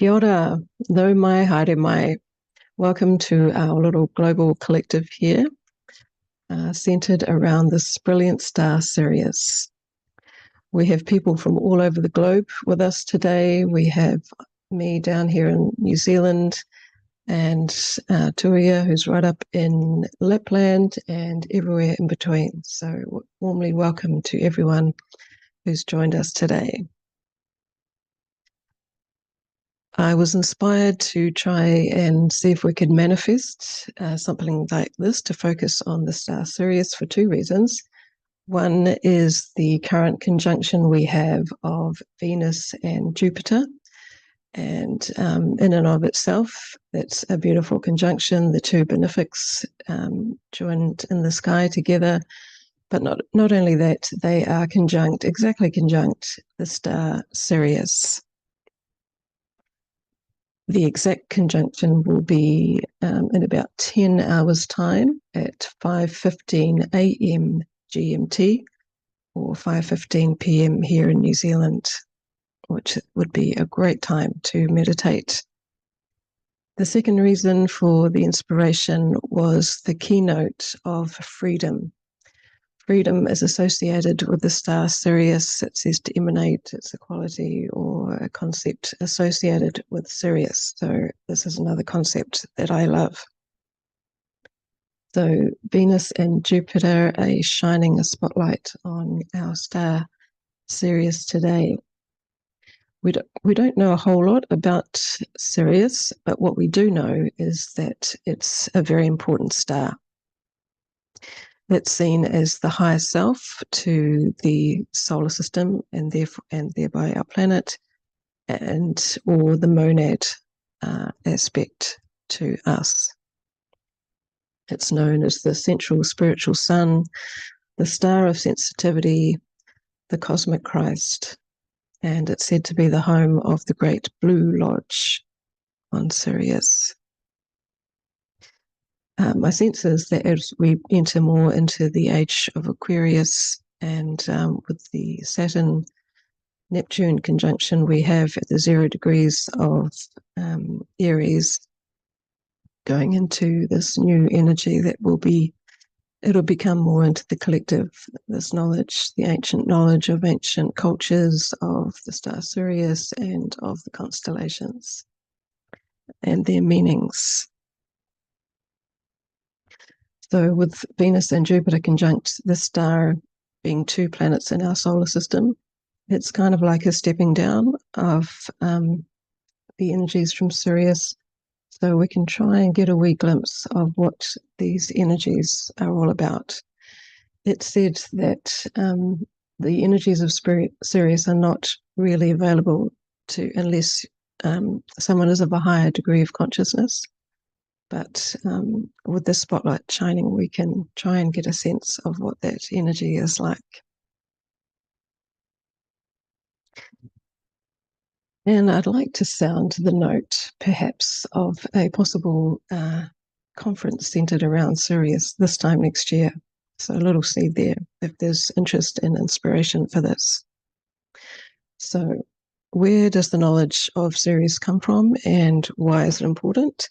Kia ora, nau mai, haere mai. Welcome to our little global collective here, centered around this brilliant star, Sirius. We have people from all over the globe with us today. We have me down here in New Zealand, and Tuija, who's right up in Lapland, and everywhere in between. So warmly welcome to everyone who's joined us today. I was inspired to try and see if we could manifest something like this to focus on the star Sirius for two reasons. One is the current conjunction we have of Venus and Jupiter, and in and of itself, it's a beautiful conjunction. The two benefics joined in the sky together, but not only that, they are exactly conjunct the star Sirius. The exact conjunction will be in about 10 hours' time at 5:15 a.m. GMT or 5:15 p.m. here in New Zealand, which would be a great time to meditate. The second reason for the inspiration was the keynote of freedom. Freedom is associated with the star Sirius. It says to emanate. It's a quality or a concept associated with Sirius. So this is another concept that I love. So Venus and Jupiter are shining a spotlight on our star Sirius today. We don't know a whole lot about Sirius, but what we do know is that it's a very important star. It's seen as the higher self to the solar system and thereby our planet, or the monad aspect to us. It's known as the central spiritual sun, the star of sensitivity, the cosmic Christ, and it's said to be the home of the great Blue Lodge on Sirius. My sense is that as we enter more into the age of Aquarius and with the Saturn-Neptune conjunction we have at the 0 degrees of Aries, going into this new energy that it'll become more into the collective, this knowledge, the ancient knowledge of ancient cultures, of the star Sirius and of the constellations and their meanings. So with Venus and Jupiter conjunct the star being two planets in our solar system, it's kind of like a stepping down of the energies from Sirius, so we can try and get a wee glimpse of what these energies are all about. It's said that the energies of Sirius are not really available unless someone is of a higher degree of consciousness. But with the spotlight shining, we can try and get a sense of what that energy is like. And I'd like to sound the note, perhaps, of a possible conference centered around Sirius this time next year. So a little seed there, if there's interest and inspiration for this. So where does the knowledge of Sirius come from, and why is it important?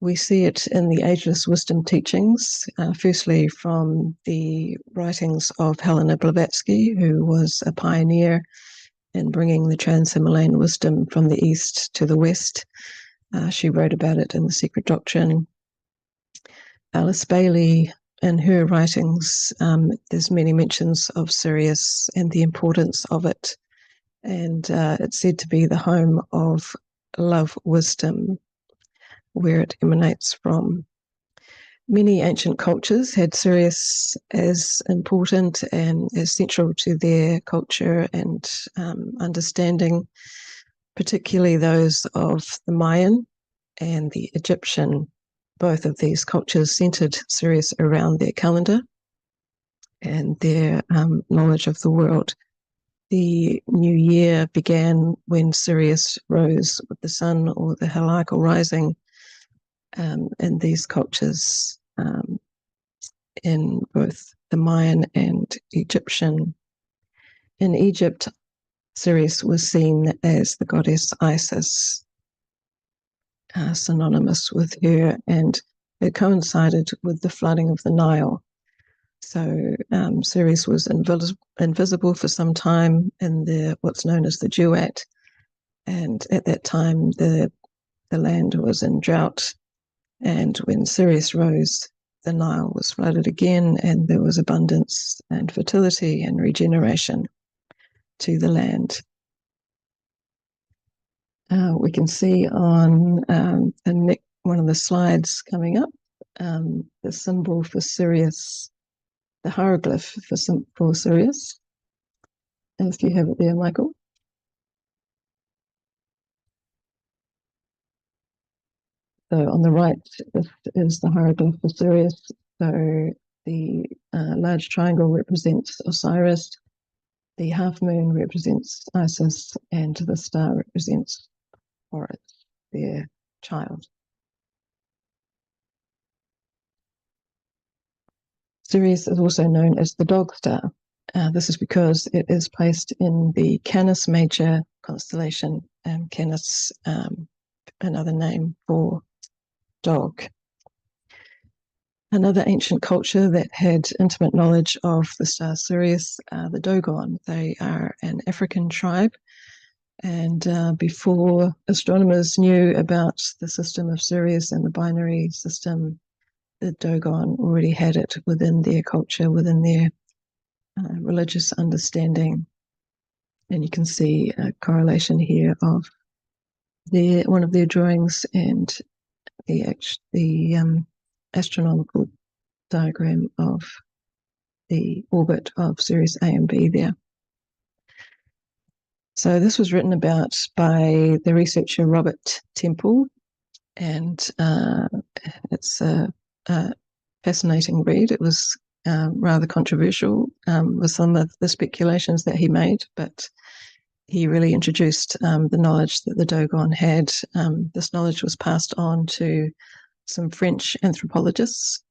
We see it in the Ageless Wisdom teachings, firstly from the writings of Helena Blavatsky, who was a pioneer in bringing the trans-Himalayan wisdom from the east to the west. She wrote about it in The Secret Doctrine. Alice Bailey, in her writings, there's many mentions of Sirius and the importance of it, and it's said to be the home of love wisdom, where it emanates from. Many ancient cultures had Sirius as important and as central to their culture and understanding, particularly those of the Mayan and the Egyptian. Both of these cultures centered Sirius around their calendar and their knowledge of the world. The new year began when Sirius rose with the sun, or the heliacal rising, in these cultures, in both the Mayan and Egyptian. In Egypt, Sirius was seen as the goddess Isis, synonymous with her, and it coincided with the flooding of the Nile. So Sirius was invisible for some time in what's known as the Duat, and at that time the land was in drought, and when Sirius rose, the Nile was flooded again, and there was abundance and fertility and regeneration to the land. We can see on one of the slides coming up the symbol for Sirius, the hieroglyph for Sirius. And if you have it there, Michael. So on the right is the hieroglyph for Sirius. So the large triangle represents Osiris, the half moon represents Isis, and the star represents Horus, their child. Sirius is also known as the dog star. This is because it is placed in the Canis Major constellation, Canis, another name for dog. Another ancient culture that had intimate knowledge of the star Sirius are the Dogon. They are an African tribe, and before astronomers knew about the system of Sirius and the binary system, the Dogon already had it within their culture, within their religious understanding. And you can see a correlation here of one of their drawings and the astronomical diagram of the orbit of Sirius A and B there. So this was written about by the researcher Robert Temple, and it's a fascinating read. It was rather controversial with some of the speculations that he made, but he really introduced the knowledge that the Dogon had. This knowledge was passed on to some French anthropologists,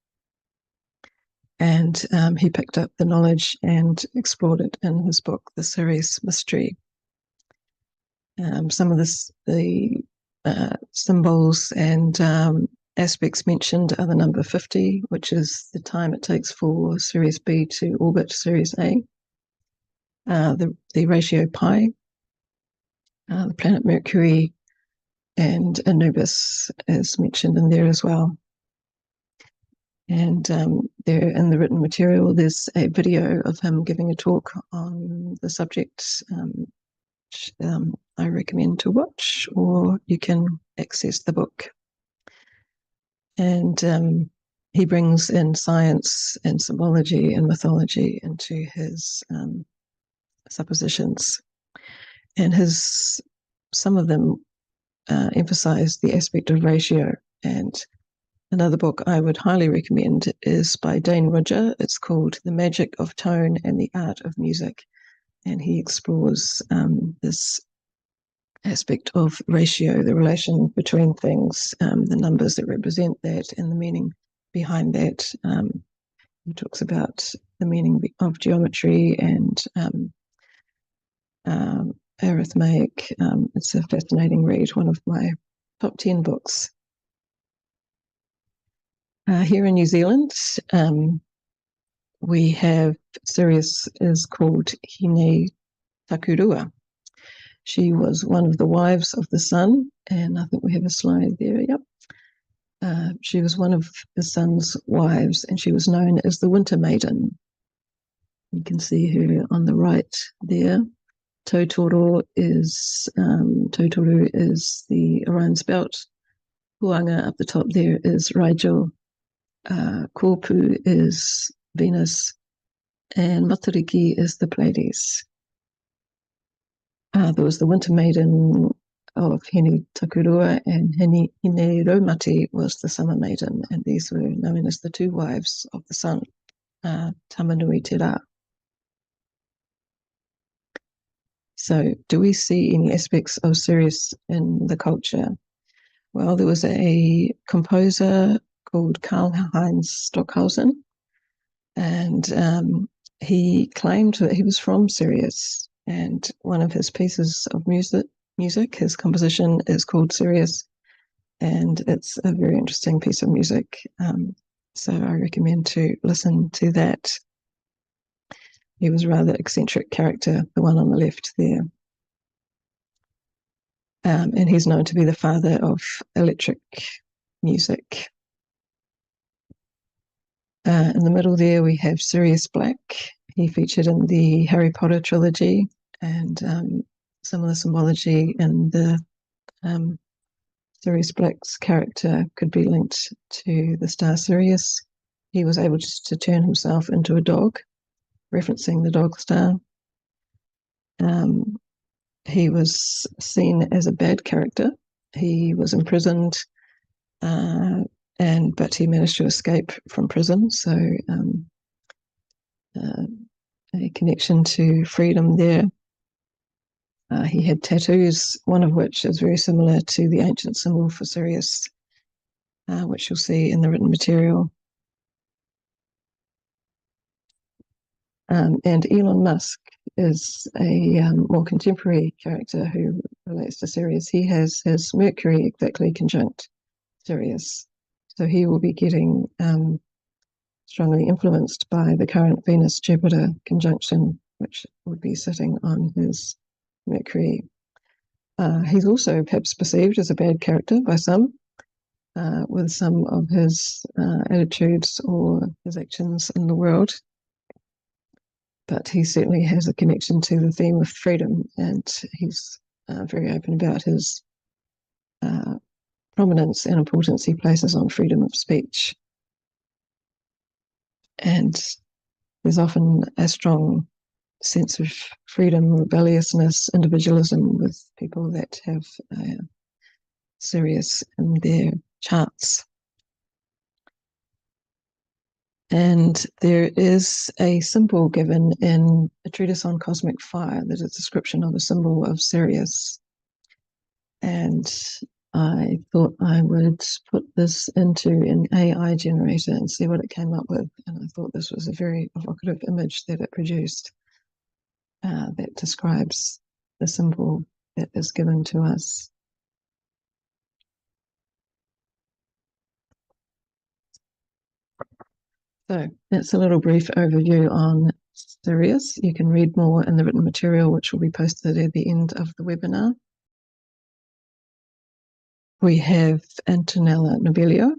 and he picked up the knowledge and explored it in his book, The Sirius Mystery. Some of the symbols and aspects mentioned are the number 50, which is the time it takes for Sirius B to orbit Sirius A, the ratio pi, the planet Mercury, and Anubis is mentioned in there as well. And there in the written material, there's a video of him giving a talk on the subject, which I recommend to watch, or you can access the book. And he brings in science and symbology and mythology into his suppositions. And some of them emphasize the aspect of ratio. And another book I would highly recommend is by Dane Rudger. It's called The Magic of Tone and the Art of Music. And he explores this aspect of ratio, the relation between things, the numbers that represent that, and the meaning behind that. He talks about the meaning of geometry and arithmetic. It's a fascinating read, one of my top 10 books. Here in New Zealand, we have Sirius is called Hine Takurua. She was one of the wives of the sun, and I think we have a slide there, yep. She was one of the sun's wives, and she was known as the Winter Maiden. You can see her on the right there. Totoro is the Orion's belt. Huanga up the top there is Rigel. Korpu is Venus, and Matariki is the Pleiades. There was the Winter Maiden of Hine Takurua, and Hine Romati was the Summer Maiden, and these were known as the two wives of the sun, Tamanui Te Rā. So do we see any aspects of Sirius in the culture? Well, there was a composer called Karl-Heinz Stockhausen, and he claimed that he was from Sirius, and one of his pieces of music, his composition is called Sirius, and it's a very interesting piece of music. So I recommend to listen to that. He was a rather eccentric character, the one on the left there. And he's known to be the father of electric music. In the middle there, we have Sirius Black. He featured in the Harry Potter trilogy, and similar symbology in the Sirius Black's character could be linked to the star Sirius. He was able to turn himself into a dog, referencing the dog star. He was seen as a bad character. He was imprisoned, but he managed to escape from prison. So a connection to freedom there. He had tattoos, one of which is very similar to the ancient symbol for Sirius, which you'll see in the written material. And Elon Musk is a more contemporary character who relates to Sirius. He has his Mercury exactly conjunct Sirius. So he will be getting strongly influenced by the current Venus-Jupiter conjunction, which would be sitting on his Mercury. He's also perhaps perceived as a bad character by some, with some of his attitudes or his actions in the world. But he certainly has a connection to the theme of freedom, and he's very open about his prominence and importance he places on freedom of speech. And there's often a strong sense of freedom, rebelliousness, individualism with people that have Sirius in their charts. And there is a symbol given in a treatise on cosmic fire that is a description of a symbol of Sirius. And I thought I would put this into an AI generator and see what it came up with. And I thought this was a very evocative image that it produced that describes the symbol that is given to us. So that's a little brief overview on Sirius. You can read more in the written material, which will be posted at the end of the webinar. We have Antonella Nobilio.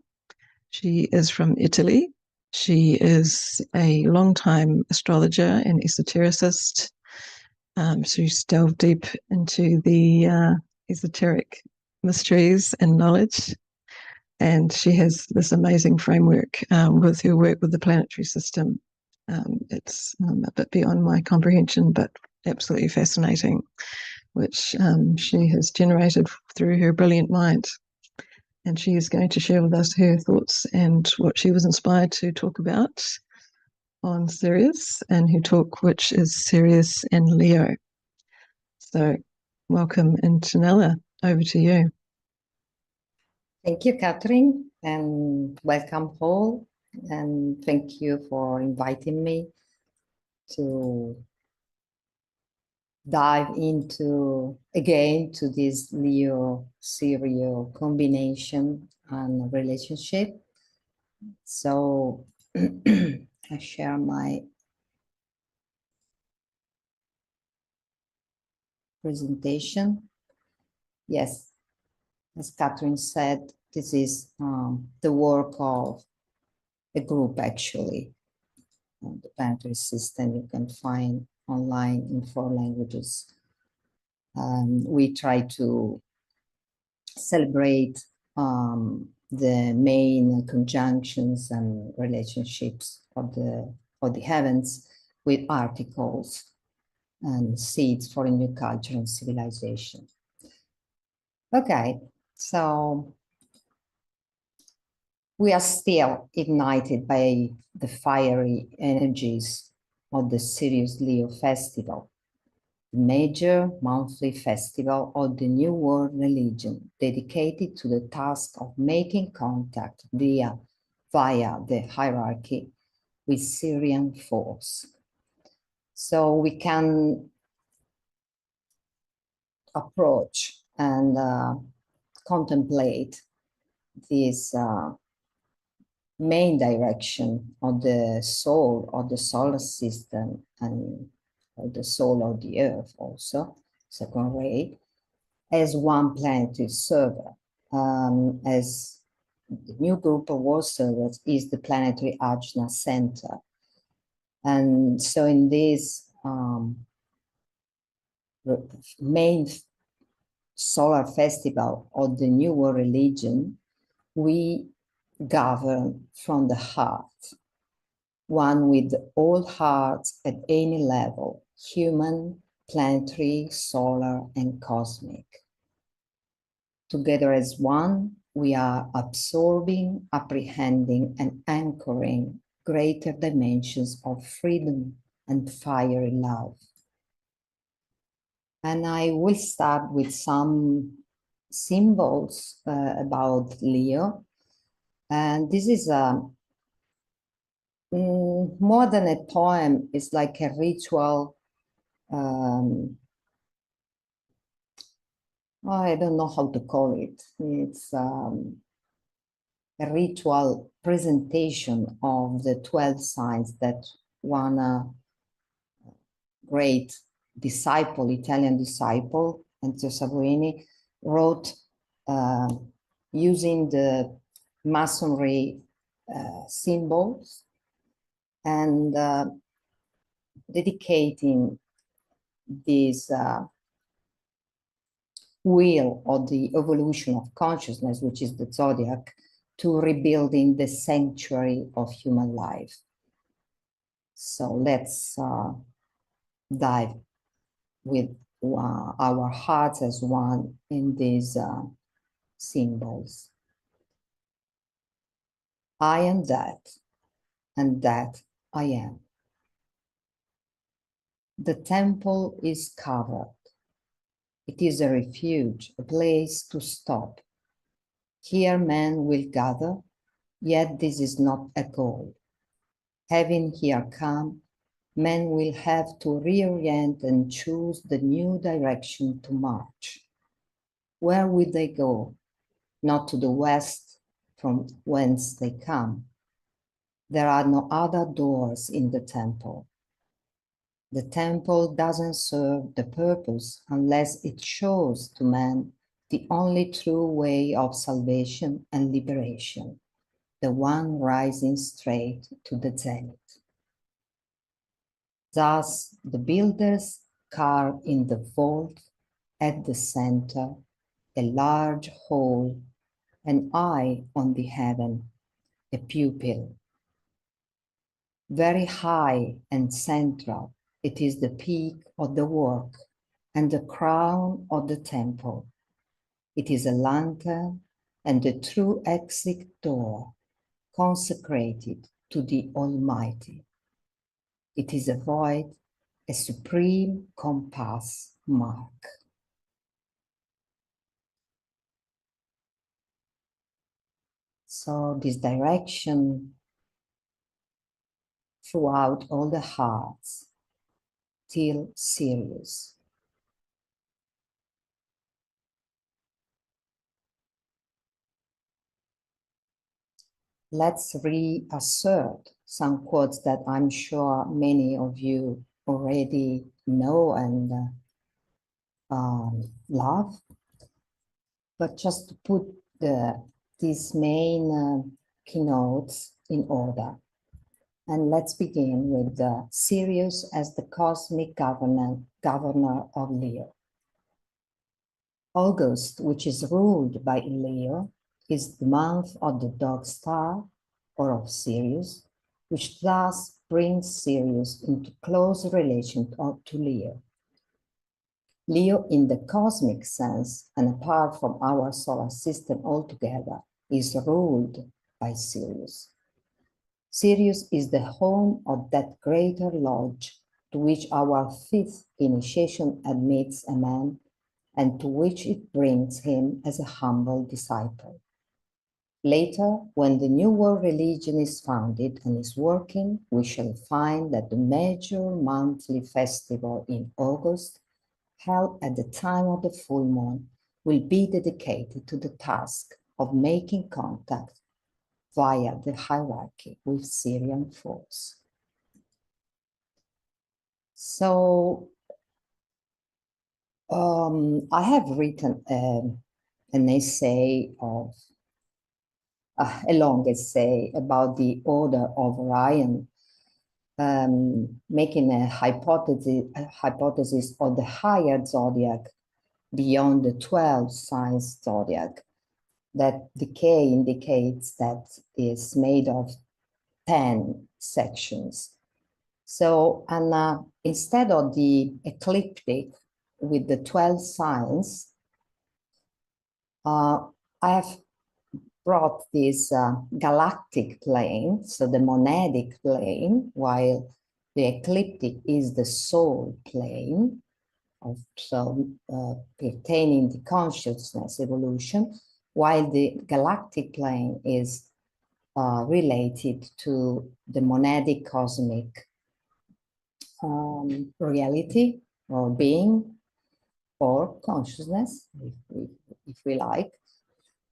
She is from Italy. She is a long-time astrologer and esotericist. She's delved deep into the esoteric mysteries and knowledge. And she has this amazing framework with her work with the planetary system. It's a bit beyond my comprehension, but absolutely fascinating, which she has generated through her brilliant mind. And she is going to share with us her thoughts and what she was inspired to talk about on Sirius, and her talk, which is Sirius and Leo. So welcome, Antonella, over to you. Thank you, Catherine, and welcome all, and thank you for inviting me to dive into, again, to this Leo-Sirius combination and relationship. So I share my presentation. Yes, as Catherine said, this is the work of a group, actually. The planetary system you can find online in 4 languages. We try to celebrate the main conjunctions and relationships of the heavens with articles and seeds for a new culture and civilization. Okay, so we are still ignited by the fiery energies of the Sirius Leo Festival, the major monthly festival of the New World religion dedicated to the task of making contact via the hierarchy with Sirian force. So we can approach and contemplate this main direction of the soul of the solar system and of the soul of the earth also, second ray, as one planetary server, as the new group of world servers is the planetary Ajna center. And so in this main solar festival of the New World religion, we govern from the heart, one with all hearts at any level, human, planetary, solar, and cosmic. Together as one, we are absorbing, apprehending, and anchoring greater dimensions of freedom and fiery love. And I will start with some symbols about Leo. And this is more than a poem, it's like a ritual. I don't know how to call it. It's a ritual presentation of the 12 signs that one great disciple, Italian disciple, Antonella Sabrini, wrote using the Masonry symbols and dedicating this wheel of the evolution of consciousness, which is the zodiac, to rebuilding the sanctuary of human life. So let's dive with our hearts as one in these symbols. I am that, and that I am. The temple is covered. It is a refuge, a place to stop. Here men will gather, yet this is not a goal. Having here come, men will have to reorient and choose the new direction to march. Where will they go? Not to the west, from whence they come. There are no other doors in the temple. The temple doesn't serve the purpose unless it shows to man the only true way of salvation and liberation, the one rising straight to the zenith. Thus, the builders carve in the vault at the center a large hole, an eye on the heaven, a pupil. Very high and central, it is the peak of the work and the crown of the temple. It is a lantern and the true exit door, consecrated to the Almighty. It is a void, a supreme compass mark. So this direction throughout all the hearts till Sirius. Let's reassert some quotes that I'm sure many of you already know and love. But just to put these main keynotes in order. And let's begin with Sirius as the cosmic governor of Leo. August, which is ruled by Leo, is the month of the dog star, or of Sirius, which thus brings Sirius into close relation to Leo. Leo, in the cosmic sense, and apart from our solar system altogether, is ruled by Sirius. Sirius is the home of that greater lodge to which our fifth initiation admits a man and to which it brings him as a humble disciple. Later, when the New World religion is founded and is working, we shall find that the major monthly festival in August, held at the time of the full moon, will be dedicated to the task of making contact via the hierarchy with Sirian force. So I have written an essay of a long essay about the order of Orion, making a hypothesis of the higher zodiac beyond the 12 signs zodiac. That decay indicates that is made of 10 sections. So, and instead of the ecliptic with the 12 signs, I have brought this galactic plane, so the monadic plane, while the ecliptic is the soul plane, pertaining to consciousness evolution, while the galactic plane is related to the monadic cosmic reality or being or consciousness, if we like.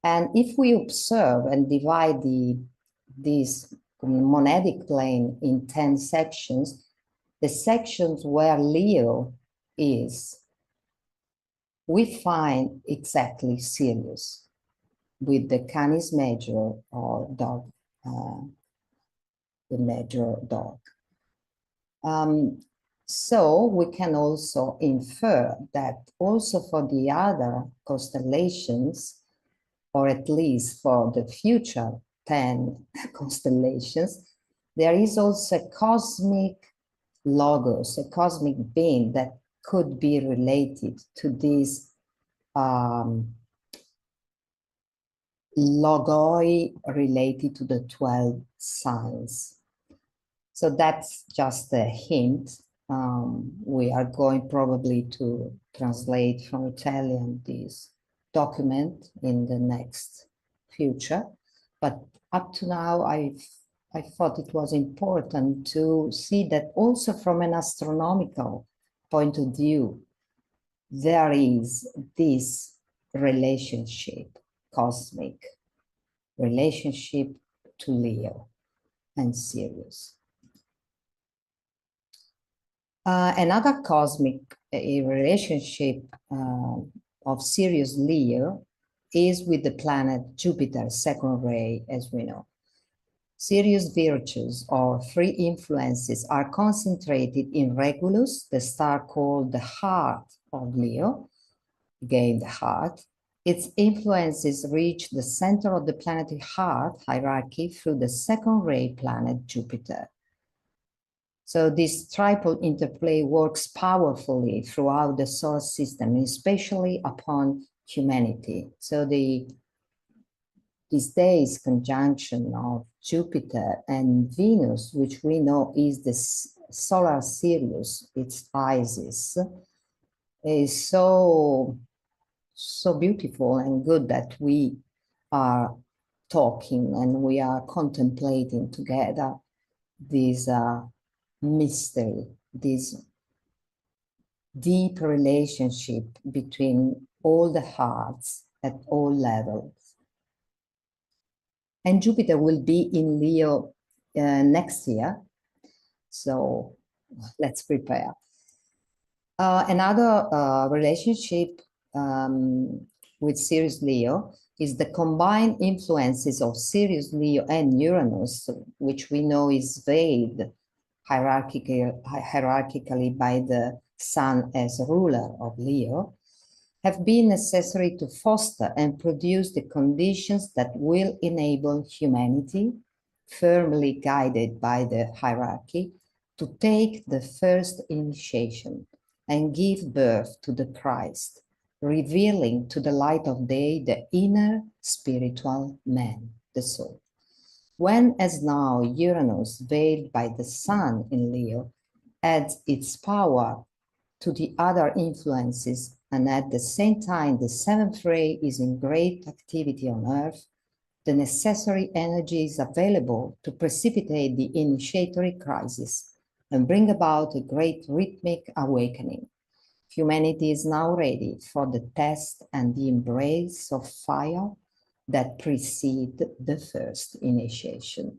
And if we observe and divide this monadic plane in 10 sections, the sections where Leo is, we find exactly Sirius with the Canis Major or dog, the major dog. So we can also infer that also for the other constellations, or at least for the future 10 constellations, there is also a cosmic logos, a cosmic being that could be related to this logoi related to the 12 signs. So that's just a hint. We are going probably to translate from Italian this document in the next future. But up to now, I thought it was important to see that also from an astronomical point of view, there is this relationship, cosmic relationship to Leo and Sirius. Another cosmic relationship of Sirius Leo is with the planet Jupiter, second ray, as we know. Sirius virtues or free influences are concentrated in Regulus, the star called the heart of Leo, again the heart. Its influences reach the center of the planetary heart hierarchy through the second ray planet Jupiter. So this triple interplay works powerfully throughout the solar system, especially upon humanity. So these days conjunction of Jupiter and Venus, which we know is the solar Sirius, it's Isis, is so beautiful and good that we are talking and we are contemplating together this mystery, this deep relationship between all the hearts at all levels. And Jupiter will be in Leo next year, so let's prepare. Another relationship with Sirius Leo is the combined influences of Sirius Leo and Uranus, which we know is veiled hierarchically by the Sun as ruler of Leo, have been necessary to foster and produce the conditions that will enable humanity, firmly guided by the hierarchy, to take the first initiation and give birth to the Christ, revealing to the light of day the inner spiritual man, the soul. When, as now, Uranus, veiled by the Sun in Leo, adds its power to the other influences, and at the same time the seventh ray is in great activity on Earth, the necessary energy is available to precipitate the initiatory crisis and bring about a great rhythmic awakening. Humanity is now ready for the test and the embrace of fire that precede the first initiation.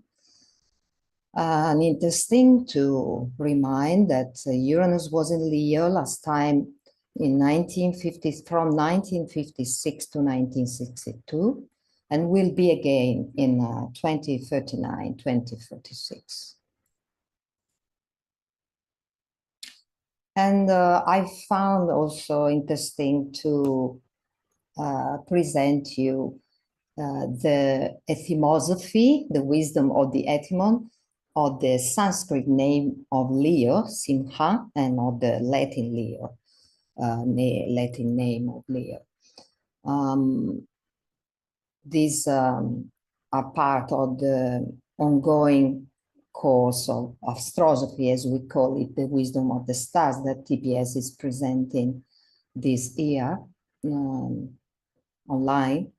And interesting to remind that Uranus was in Leo last time in 1950, from 1956 to 1962, and will be again in 2039, 2046. And I found also interesting to present you the etymosophy, the wisdom of the etymon, of the Sanskrit name of Leo, Simha, and of the Latin Leo, Latin name of Leo. These are part of the ongoing course of astrology, as we call it, the wisdom of the stars that TPS is presenting this year online,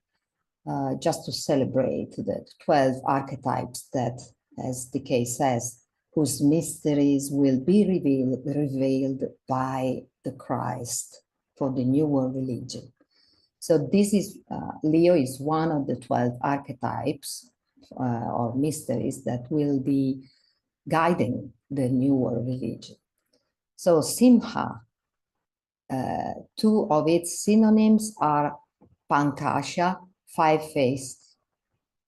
just to celebrate the 12 archetypes that, as the case says, whose mysteries will be revealed by the Christ for the New World religion. So this is, Leo is one of the 12 archetypes or mysteries that will be guiding the New World religion. So Simha, two of its synonyms are Pankasha, 5 faces,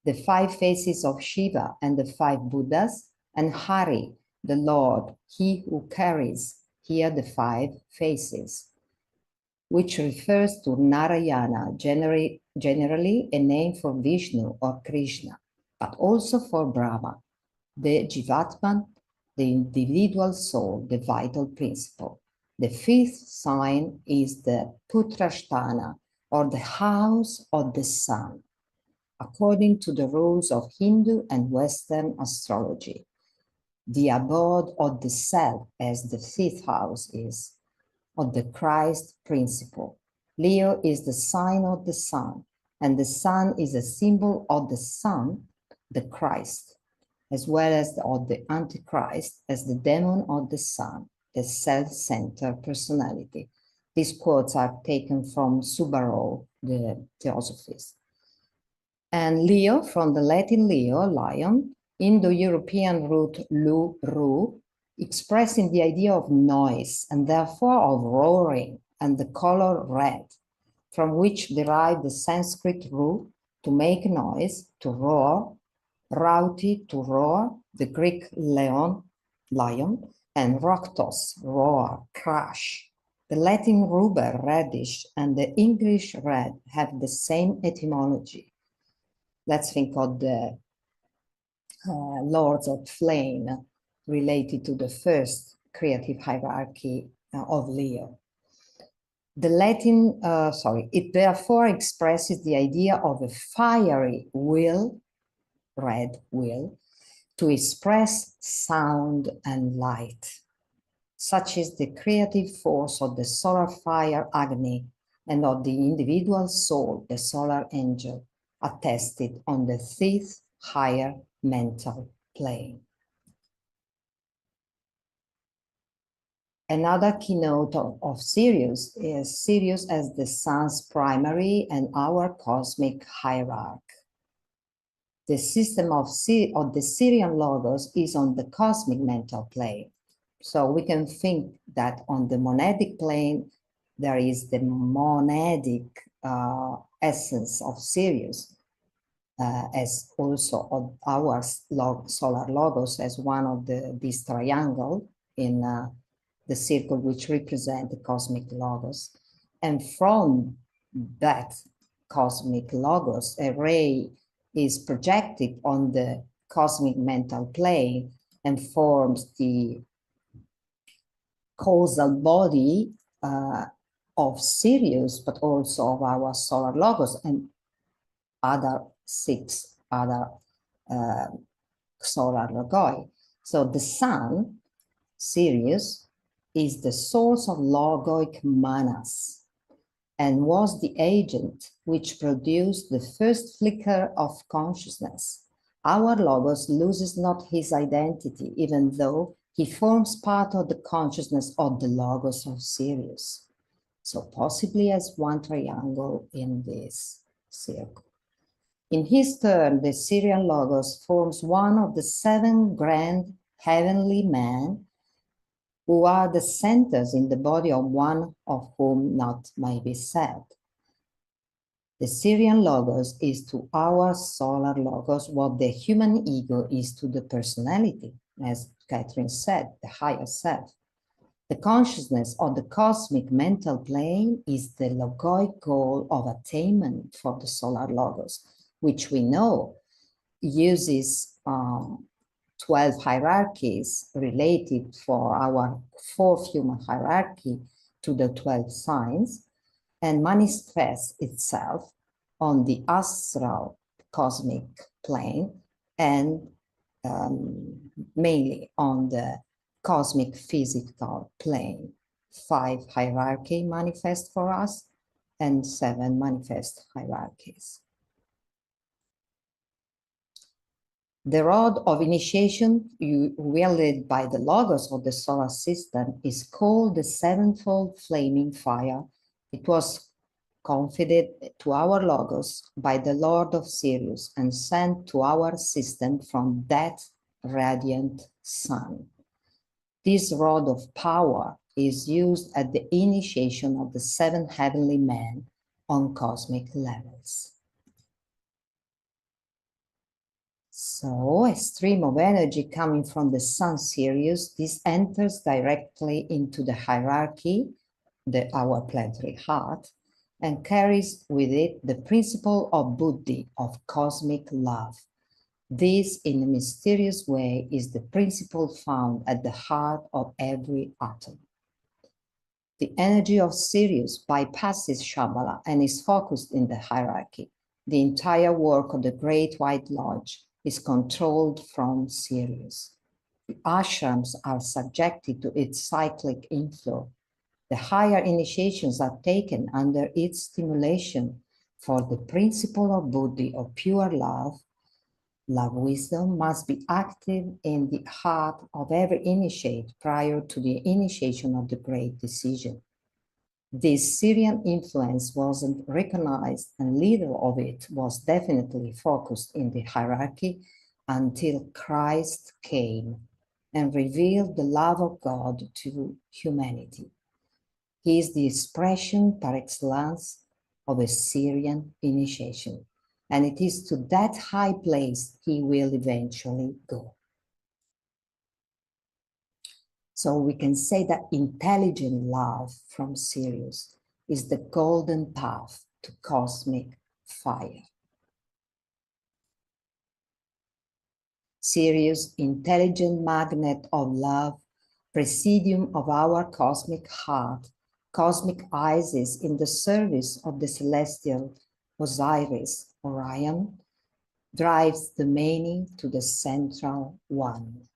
the 5 faces of Shiva and the 5 Buddhas, and Hari, the Lord, he who carries here the 5 faces, which refers to Narayana, generally a name for Vishnu or Krishna, but also for Brahma, the Jivatman, the individual soul, the vital principle. The 5th sign is the Putrasthana, or the house of the sun, according to the rules of Hindu and Western astrology. The abode of the self, as the 5th house is, of the Christ principle. Leo is the sign of the sun, and the sun is a symbol of the sun, the Christ, as well as of the Antichrist as the demon of the sun, the self-centered personality. These quotes are taken from Subaru, the theosophist. And Leo, from the Latin Leo, lion, Indo-European root lu, expressing the idea of noise and therefore of roaring, and the color red, from which derived the Sanskrit root to make noise, to roar, rauti, to roar, the Greek lion, and roktos, roar, crash. The Latin ruber, reddish, and the English red have the same etymology. Let's think of the lords of flame related to the first creative hierarchy of Leo. The Latin, it therefore expresses the idea of a fiery will, red will, to express sound and light. Such is the creative force of the solar fire Agni and of the individual soul, the solar angel, attested on the 5th higher mental plane. Another keynote of Sirius is Sirius as the sun's primary and our cosmic hierarchy. The system of the Sirian logos is on the cosmic mental plane. So we can think that on the monadic plane, there is the monadic essence of Sirius, as also of our solar logos as one of this triangle in the circle which represent the cosmic logos. And from that cosmic logos, a ray is projected on the cosmic mental plane and forms the causal body of Sirius, but also of our solar logos and other 6 other solar logoi. So the sun, Sirius, is the source of logoic manas and was the agent which produced the first flicker of consciousness. Our logos loses not his identity, even though he forms part of the consciousness of the logos of Sirius. So possibly as one triangle in this circle. In his turn, the Syrian Logos forms one of the 7 grand heavenly men who are the centers in the body of one of whom not may be said. The Syrian Logos is to our solar Logos what the human ego is to the personality, as Catherine said, the higher self. The consciousness of the cosmic mental plane is the logoic goal of attainment for the solar Logos, which we know uses 12 hierarchies related for our 4th human hierarchy to the 12 signs, and manifests itself on the astral cosmic plane and mainly on the cosmic physical plane. 5 hierarchy manifest for us and 7 manifest hierarchies. The rod of initiation wielded by the Logos of the solar system is called the sevenfold flaming fire. It was confided to our Logos by the Lord of Sirius and sent to our system from that radiant sun. This rod of power is used at the initiation of the 7 heavenly men on cosmic levels. So, a stream of energy coming from the sun Sirius, this enters directly into the hierarchy, our planetary heart, and carries with it the principle of buddhi, of cosmic love. This, in a mysterious way, is the principle found at the heart of every atom. The energy of Sirius bypasses Shambhala and is focused in the hierarchy. The entire work of the Great White Lodge is controlled from Sirius. The ashrams are subjected to its cyclic inflow. The higher initiations are taken under its stimulation, for the principle of buddhi, of pure love, wisdom, must be active in the heart of every initiate prior to the initiation of the great decision. This Syrian influence wasn't recognized, and little of it was definitely focused in the hierarchy until Christ came and revealed the love of God to humanity. He is the expression par excellence of a Syrian initiation, and it is to that high place he will eventually go. So we can say that intelligent love from Sirius is the golden path to cosmic fire. Sirius, intelligent magnet of love, presidium of our cosmic heart, cosmic Isis in the service of the celestial Osiris, Orion, drives the many to the central one.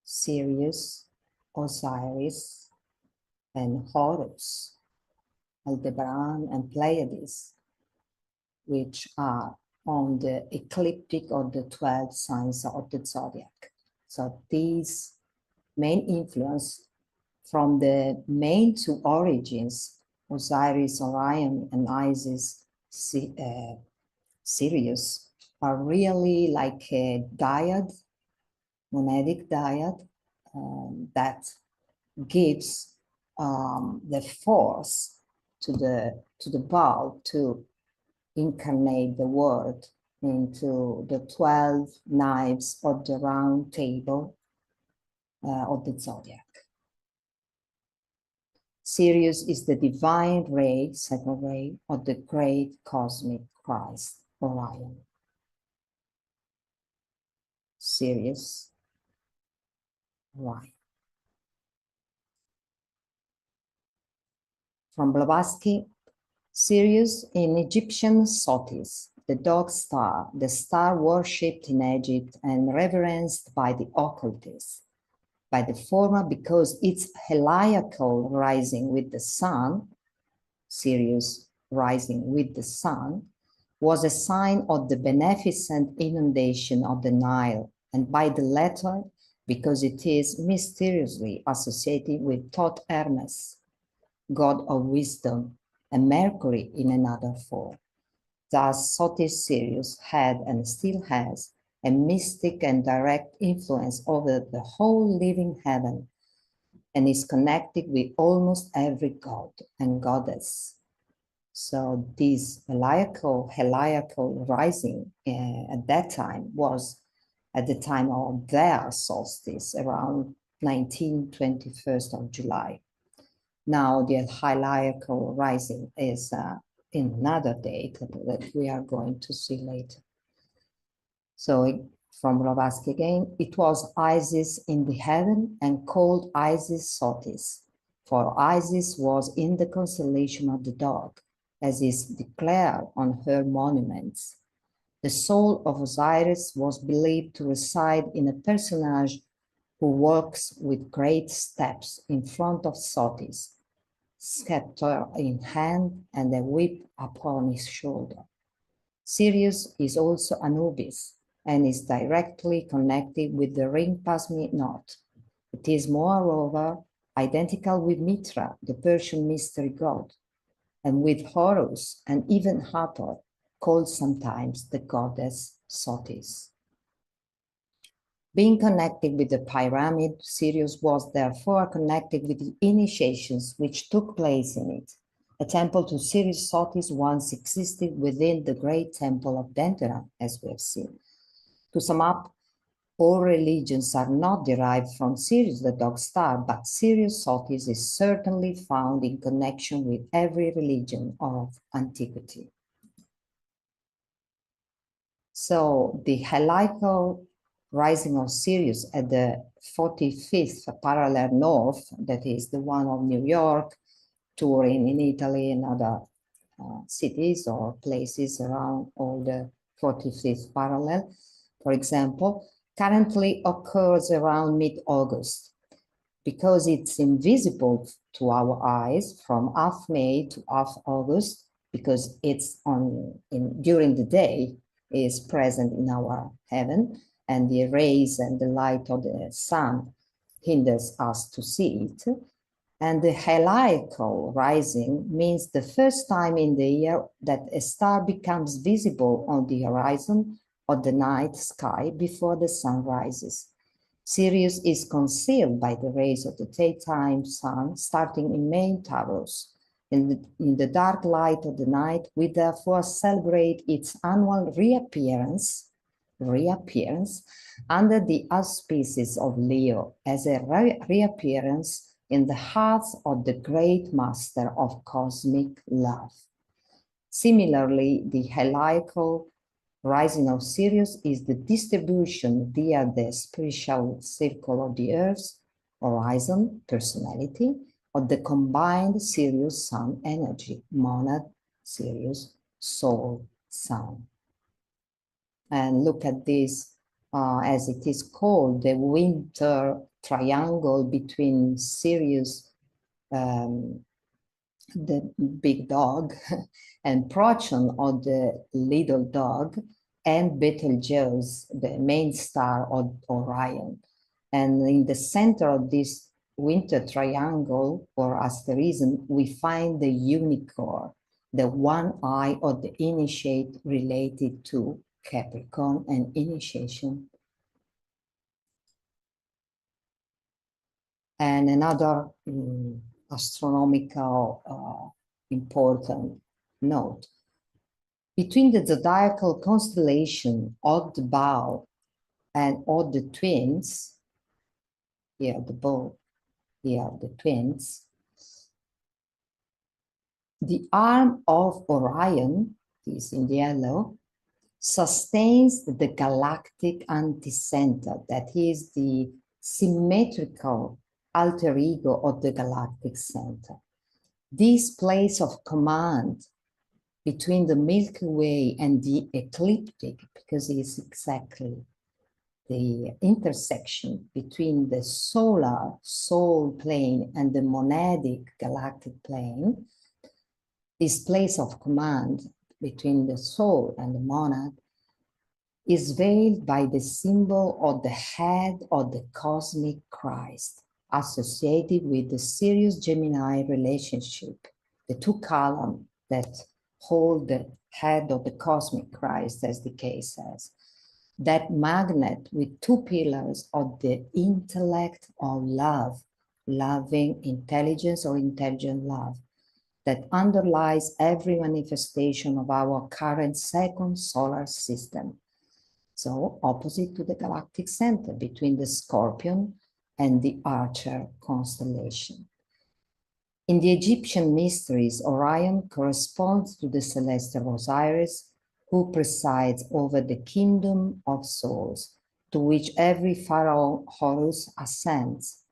Sirius, Osiris, and Horus, Aldebaran, and Pleiades, which are on the ecliptic of the 12 signs of the zodiac. So these main influence from the main 2 origins, Osiris, Orion, and Isis, Sirius, are really like a dyad, monadic dyad, that gives the force to the bulb to incarnate the word into the 12 knives of the round table of the zodiac. Sirius is the divine ray, second ray, of the great cosmic Christ, Orion. Sirius, Orion. From Blavatsky, Sirius in Egyptian Sotis, the dog star, the star worshipped in Egypt and reverenced by the occultists. By the former, because its heliacal rising with the sun, Sirius rising with the sun, was a sign of the beneficent inundation of the Nile, and by the latter, because it is mysteriously associated with Thoth Hermes, god of wisdom, and Mercury in another form. Thus, Sotis Sirius had and still has a mystic and direct influence over the whole living heaven, and is connected with almost every god and goddess. So this heliacal rising at that time was at the time of their solstice, around 21st of July. Now the heliacal rising is in another date that we are going to see later. So from Blavatsky again, it was Isis in the heaven and called Isis Sotis, for Isis was in the constellation of the dog, as is declared on her monuments. The soul of Osiris was believed to reside in a personage who walks with great steps in front of Sotis, scepter in hand and a whip upon his shoulder. Sirius is also Anubis and is directly connected with the ring Pasmi knot. It is moreover identical with Mitra, the Persian mystery god, and with Horus and even Hathor, called sometimes the goddess Sotis. Being connected with the pyramid, Sirius was therefore connected with the initiations which took place in it. A temple to Sirius Sotis once existed within the great temple of Dendera, as we have seen. To sum up, all religions are not derived from Sirius the dog star, but Sirius Sotis is certainly found in connection with every religion of antiquity. So the heliacal rising of Sirius at the 45th parallel north, that is the one of New York, Turin in Italy and other cities or places around all the 45th parallel, for example, currently occurs around mid-August. Because it's invisible to our eyes from half May to half August, because it's during the day, is present in our heaven, and the rays and the light of the sun hinders us to see it. And the heliacal rising means the first time in the year that a star becomes visible on the horizon of the night sky before the sun rises. Sirius is concealed by the rays of the daytime sun starting in May Taurus. In the dark light of the night, we therefore celebrate its annual reappearance under the auspices of Leo as a reappearance in the hearts of the great master of cosmic love. Similarly, the heliacal rising of Sirius is the distribution via the spiritual circle of the Earth's horizon, personality, of the combined Sirius Sun energy, monad, Sirius, soul, sun. And look at this, as it is called, the winter triangle between Sirius, the big dog, and Procyon, or the little dog, and Betelgeuse, the main star of Orion. And in the center of this winter triangle or asterism, we find the unicorn, the one eye of the initiate related to Capricorn and initiation. And another astronomical important note. Between the zodiacal constellation of the Bow and of the Twins, here the Bow, here the Twins, the arm of Orion, is in yellow, sustains the galactic anticenter, that is the symmetrical alter ego of the galactic center. This place of command between the Milky Way and the ecliptic, because it is exactly the intersection between the solar soul plane and the monadic galactic plane, this place of command between the soul and the monad is veiled by the symbol of the head of the cosmic Christ, associated with the Sirius-Gemini relationship, the two columns that hold the head of the cosmic Christ, as the case says. That magnet with two pillars of the intellect of love, loving intelligence or intelligent love, that underlies every manifestation of our current second solar system. So opposite to the galactic center, between the Scorpion and the Archer constellation. In the Egyptian mysteries, Orion corresponds to the celestial Osiris, who presides over the kingdom of souls, to which every pharaoh Horus ascends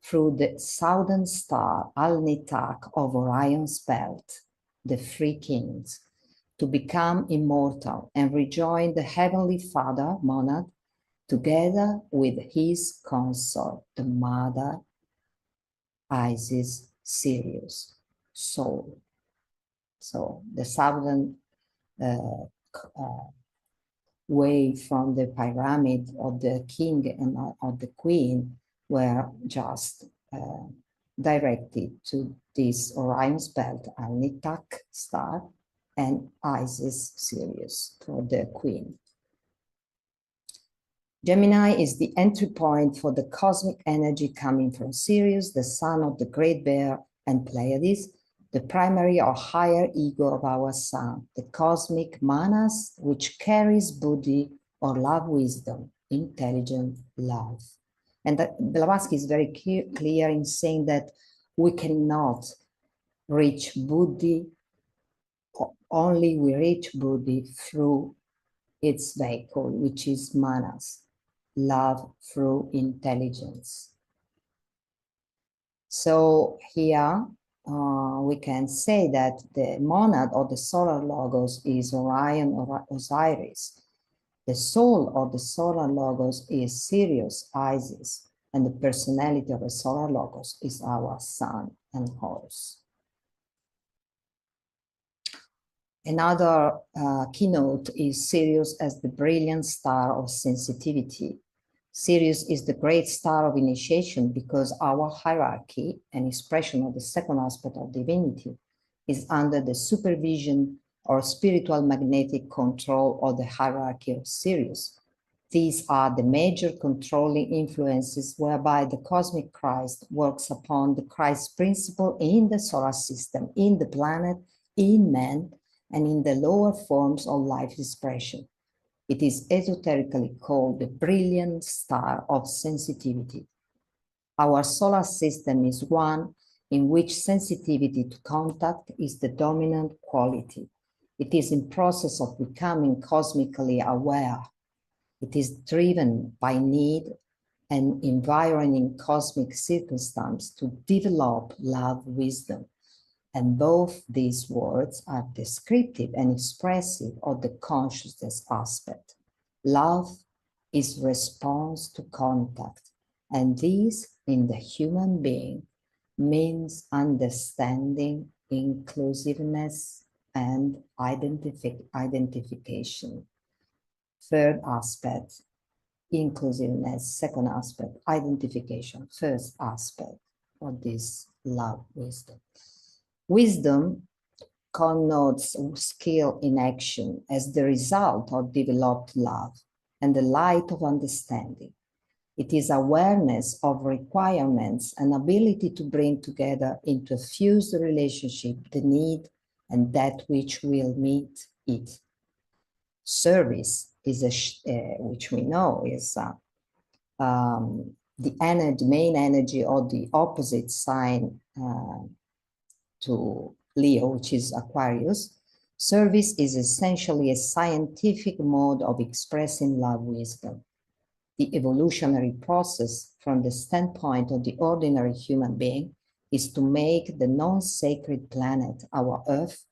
through the southern star Al-Nitak of Orion's belt, the three kings, to become immortal and rejoin the heavenly father, monad, together with his consort, the mother, Isis, Sirius, soul. So the southern way from the pyramid of the king and of the queen were just directed to this Orion's belt, Al-Nitak star, and Isis, Sirius for the queen. Gemini is the entry point for the cosmic energy coming from Sirius, the son of the Great Bear, and Pleiades, the primary or higher ego of our sun, the cosmic manas, which carries buddhi or love wisdom, intelligent love. And Blavatsky is very clear in saying that we cannot reach buddhi, only we reach buddhi through its vehicle, which is manas, love through intelligence. So here we can say that the monad or the solar logos is Orion or Osiris. The soul of the solar logos is Sirius, Isis, and the personality of the solar logos is our sun and Horus. Another keynote is Sirius as the brilliant star of sensitivity. Sirius is the great star of initiation because our hierarchy, an expression of the second aspect of divinity, is under the supervision or spiritual magnetic control of the hierarchy of Sirius. These are the major controlling influences whereby the cosmic Christ works upon the Christ principle in the solar system, in the planet, in man, and in the lower forms of life expression. It is esoterically called the brilliant star of sensitivity. Our solar system is one in which sensitivity to contact is the dominant quality. It is in process of becoming cosmically aware. It is driven by need and environing cosmic circumstance to develop love wisdom. And both these words are descriptive and expressive of the consciousness aspect. Love is response to contact, and this in the human being means understanding, inclusiveness, and identification. Third aspect, inclusiveness. Second aspect, identification. First aspect of this love wisdom. Wisdom connotes skill in action as the result of developed love and the light of understanding. It is awareness of requirements and ability to bring together into a fused relationship the need and that which will meet it. Service is which we know is the energy, main energy, or the opposite sign to Leo, which is Aquarius. Service is essentially a scientific mode of expressing love wisdom. The evolutionary process from the standpoint of the ordinary human being is to make the non-sacred planet, our Earth,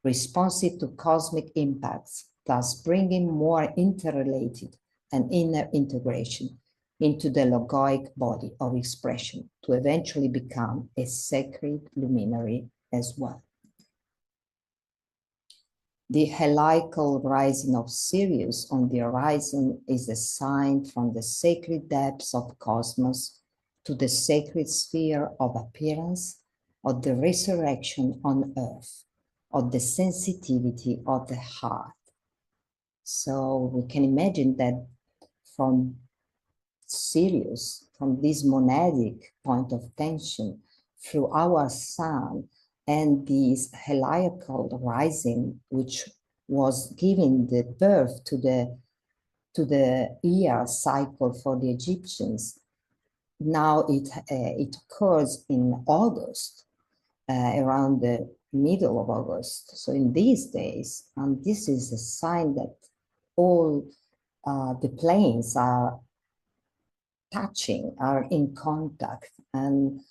responsive to cosmic impacts, thus bringing more interrelated and inner integration into the logoic body of expression to eventually become a sacred luminary as well. The heliacal rising of Sirius on the horizon is a sign from the sacred depths of cosmos to the sacred sphere of appearance of the resurrection on earth, of the sensitivity of the heart. So we can imagine that from Sirius, from this monadic point of tension, through our sun and this heliacal rising, which was giving the birth to the year cycle for the Egyptians. Now it occurs in August, around the middle of August. So in these days, and this is a sign that all the planes are touching, are in contact, and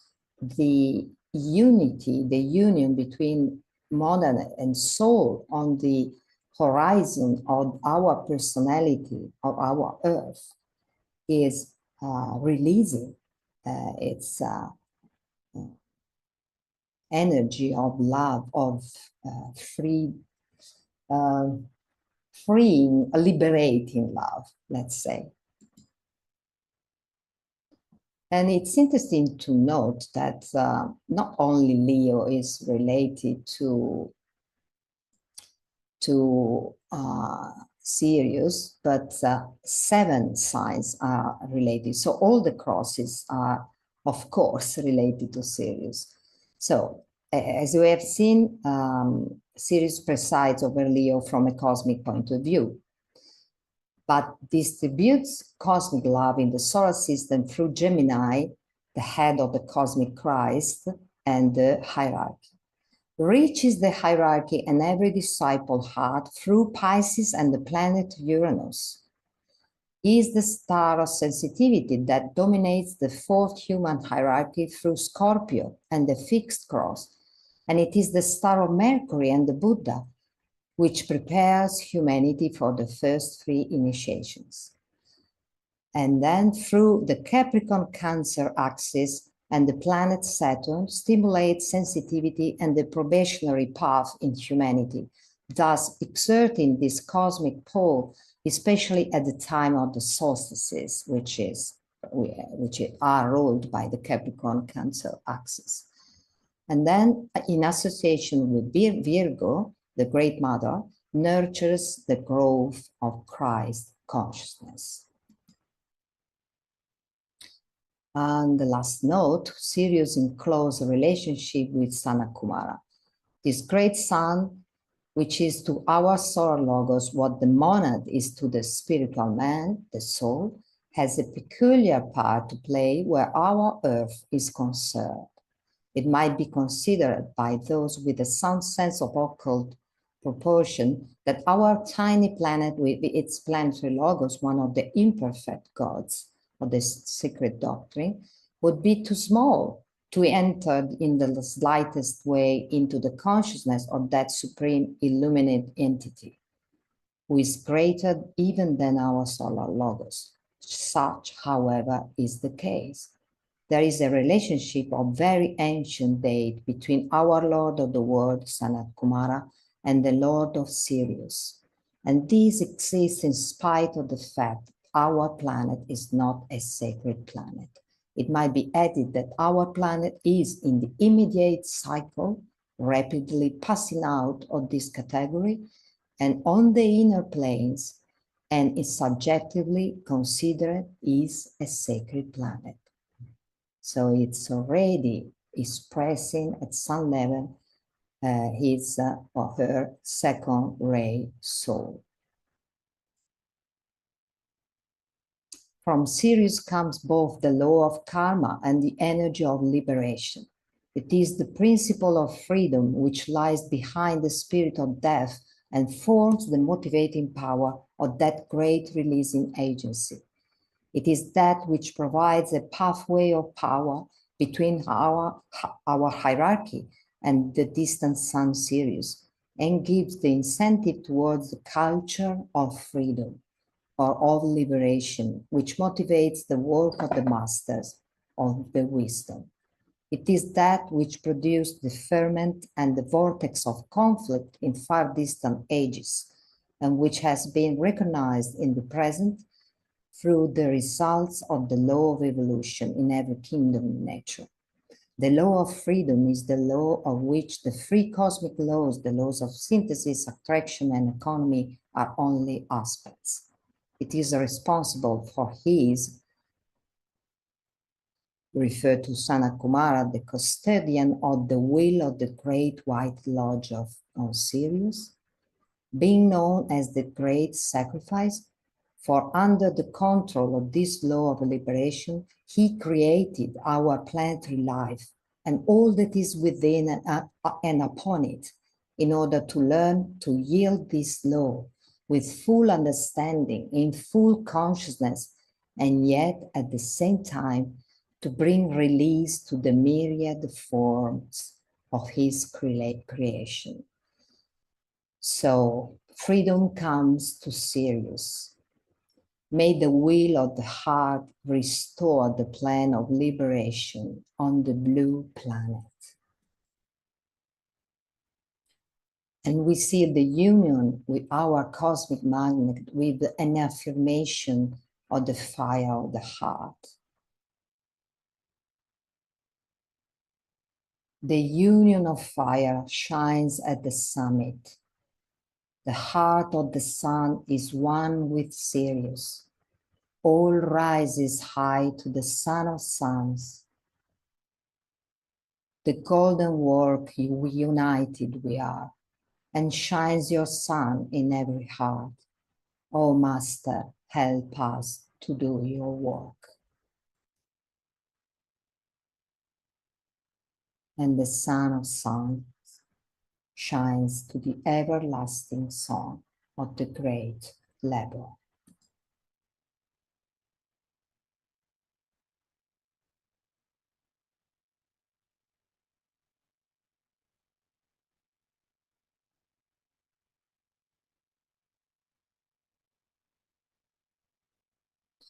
the unity, the union between modern and soul on the horizon of our personality, of our earth, is releasing its energy of love, of freeing, liberating love, let's say. And it's interesting to note that not only Leo is related to Sirius, but 7 signs are related. So all the crosses are, of course, related to Sirius. So as we have seen, Sirius presides over Leo from a cosmic point of view, but distributes cosmic love in the solar system through Gemini, the head of the cosmic Christ, and the hierarchy. Reaches the hierarchy and every disciple heart through Pisces and the planet Uranus. Is the star of sensitivity that dominates the 4th human hierarchy through Scorpio and the fixed cross. And it is the star of Mercury and the Buddha, which prepares humanity for the first 3 initiations. And then through the Capricorn-Cancer axis and the planet Saturn stimulates sensitivity and the probationary path in humanity, thus exerting this cosmic pull, especially at the time of the solstices, which are ruled by the Capricorn-Cancer axis. And then in association with Virgo, the Great Mother, nurtures the growth of Christ consciousness. And the last note, Sirius in close relationship with Sanakumara. This great sun, which is to our solar logos what the monad is to the spiritual man, the soul, has a peculiar part to play where our earth is concerned. It might be considered by those with a sound sense of occult proportion that our tiny planet with its planetary logos, one of the imperfect gods of this secret doctrine, would be too small to enter in the slightest way into the consciousness of that supreme illuminate entity, who is greater even than our solar logos. Such, however, is the case. There is a relationship of very ancient date between our Lord of the World, Sanat Kumara, and the Lord of Sirius. And this exists in spite of the fact our planet is not a sacred planet. It might be added that our planet is in the immediate cycle, rapidly passing out of this category and on the inner planes, and is subjectively considered is a sacred planet. So it's already expressing at some level his or her second ray soul. From Sirius comes both the law of karma and the energy of liberation. It is the principle of freedom which lies behind the spirit of death and forms the motivating power of that great releasing agency. It is that which provides a pathway of power between our hierarchy and the distant sun Sirius, and gives the incentive towards the culture of freedom or of liberation, which motivates the work of the masters of the wisdom. It is that which produced the ferment and the vortex of conflict in far distant ages, and which has been recognized in the present through the results of the law of evolution in every kingdom in nature. The law of freedom is the law of which the three cosmic laws, the laws of synthesis, attraction, and economy, are only aspects. It is responsible for his, referred to Sanakumara, the custodian of the will of the Great White Lodge of Sirius, being known as the Great Sacrifice, for under the control of this law of liberation, he created our planetary life and all that is within and upon it, in order to learn to yield this law with full understanding, in full consciousness, and yet at the same time to bring release to the myriad forms of his creation. So freedom comes to Sirius. May the will of the heart restore the plan of liberation on the blue planet. And we see the union with our cosmic magnet with an affirmation of the fire of the heart. The union of fire shines at the summit. The heart of the sun is one with Sirius. All rises high to the sun of suns. The golden work united we are, and shines your sun in every heart. O Master, help us to do your work. And the sun of suns shines to the everlasting song of the great labor.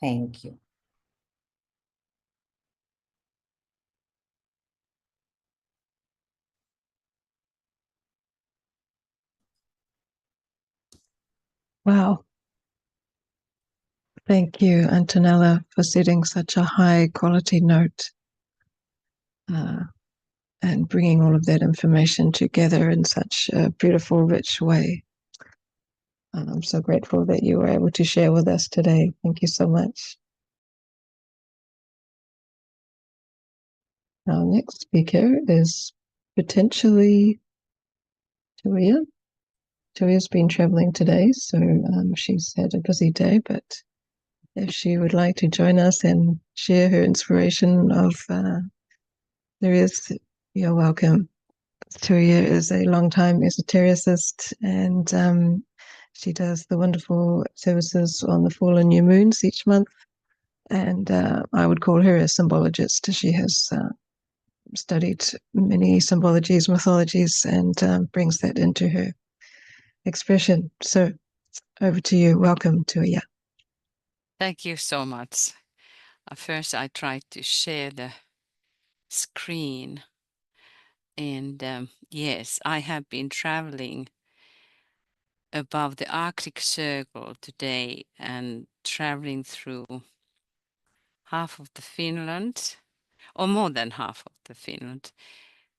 Thank you. Wow. Thank you, Antonella, for setting such a high quality note and bringing all of that information together in such a beautiful, rich way. I'm so grateful that you were able to share with us today. Thank you so much. Our next speaker is potentially Tuija. Tuija's been traveling today, so she's had a busy day, but if she would like to join us and share her inspiration of Sirius, you're welcome. Tuija is a long-time esotericist, and she does the wonderful services on the full and new moons each month. And I would call her a symbologist. She has studied many symbologies, mythologies, and brings that into her expression. So over to you. Welcome, Tuija. Thank you so much. First, I tried to share the screen. And yes, I have been traveling above the Arctic Circle today and traveling through half of the Finland, or more than half of the Finland.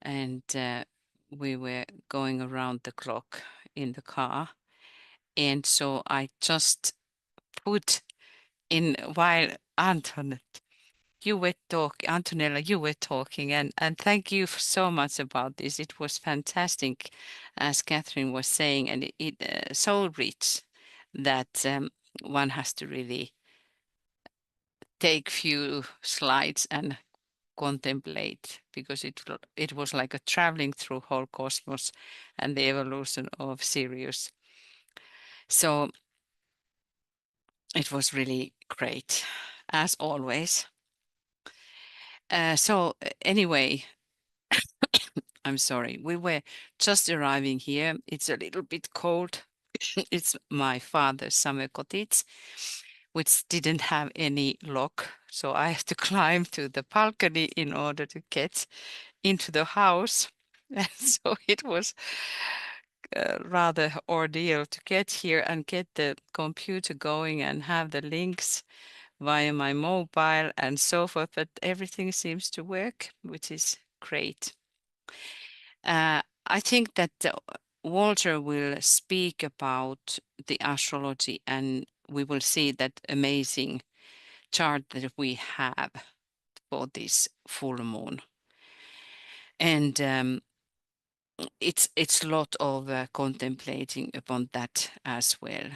And we were going around the clock in the car. And so I just put in while Antoinette, Antonella, you were talking, and thank you so much about this. It was fantastic, as Catherine was saying, and it so rich that one has to really take few slides and contemplate, because it was like a traveling through whole cosmos and the evolution of Sirius. So it was really great, as always. So anyway, I'm sorry, we were just arriving here. It's a little bit cold. It's my father's summer cottage, which didn't have any lock. So I had to climb to the balcony in order to get into the house. And so it was rather ordeal to get here and get the computer going and have the links via my mobile and so forth. But everything seems to work, which is great. I think that Walter will speak about the astrology, and we will see that amazing chart that we have for this full moon. And it's a lot of contemplating upon that as well.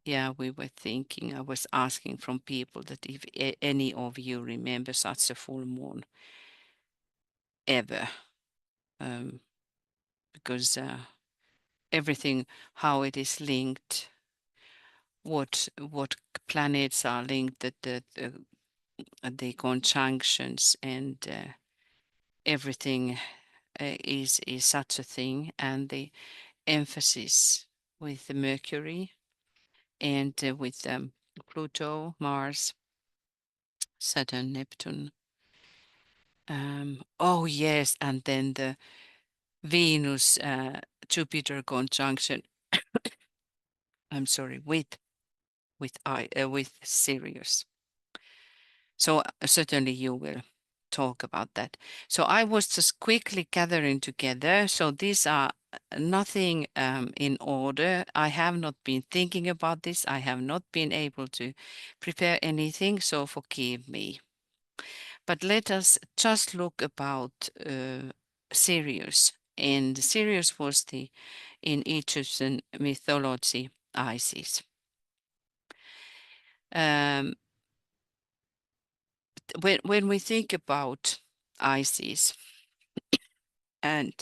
Yeah, we were thinking, I was asking from people that if any of you remember such a full moon ever, because everything, how it is linked, what planets are linked, the conjunctions, and everything is such a thing, and the emphasis with the Mercury and with Pluto, Mars, Saturn, Neptune. Oh yes, and then the Venus Jupiter conjunction. I'm sorry, with Sirius. So certainly you will talk about that. So I was just quickly gathering together. So these are nothing in order. I have not been thinking about this. I have not been able to prepare anything. So forgive me. But let us just look about Sirius. And Sirius was in Egyptian mythology, Isis. When we think about Isis and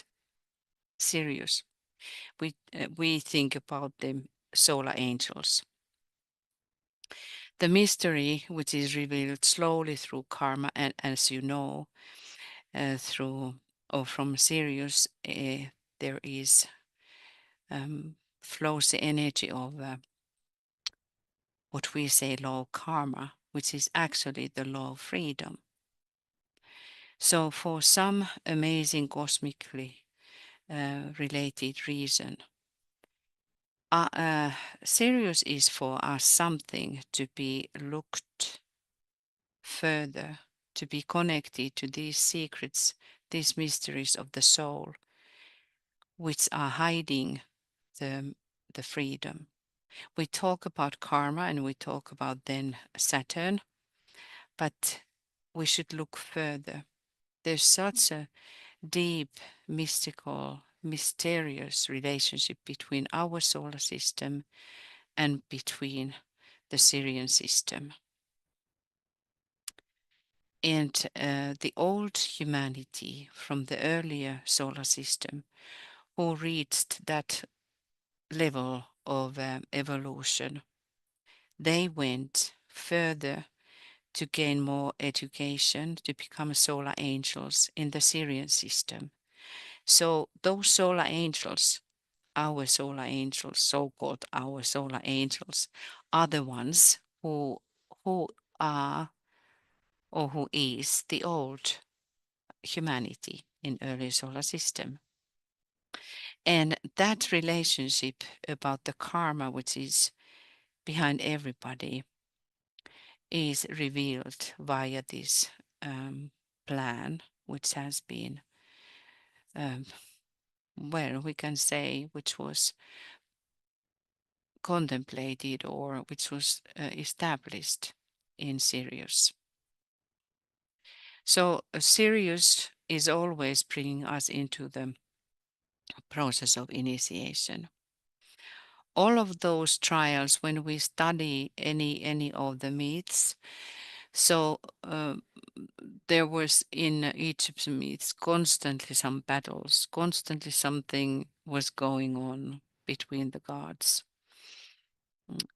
Sirius, we think about the solar angels. The mystery which is revealed slowly through karma, and as you know, from Sirius, there is flows the energy of what we say law of karma, which is actually the law of freedom. So for some amazing cosmically related reason, Sirius is for us something to be looked further, to be connected to these secrets, these mysteries of the soul, which are hiding the freedom. We talk about karma and we talk about then Saturn, but we should look further. There's such a deep, mystical, mysterious relationship between our solar system and between the Sirian system. And the old humanity from the earlier solar system who reached that level of evolution, they went further to gain more education, to become solar angels in the Sirian system. So those solar angels, our solar angels, so-called our solar angels, are the ones who are or who is the old humanity in early solar system. And that relationship about the karma which is behind everybody is revealed via this plan, which has been, well, we can say, which was contemplated or which was established in Sirius. So Sirius is always bringing us into the process of initiation. All of those trials, when we study any of the myths, so there was in Egyptian myths constantly some battles, constantly something was going on between the gods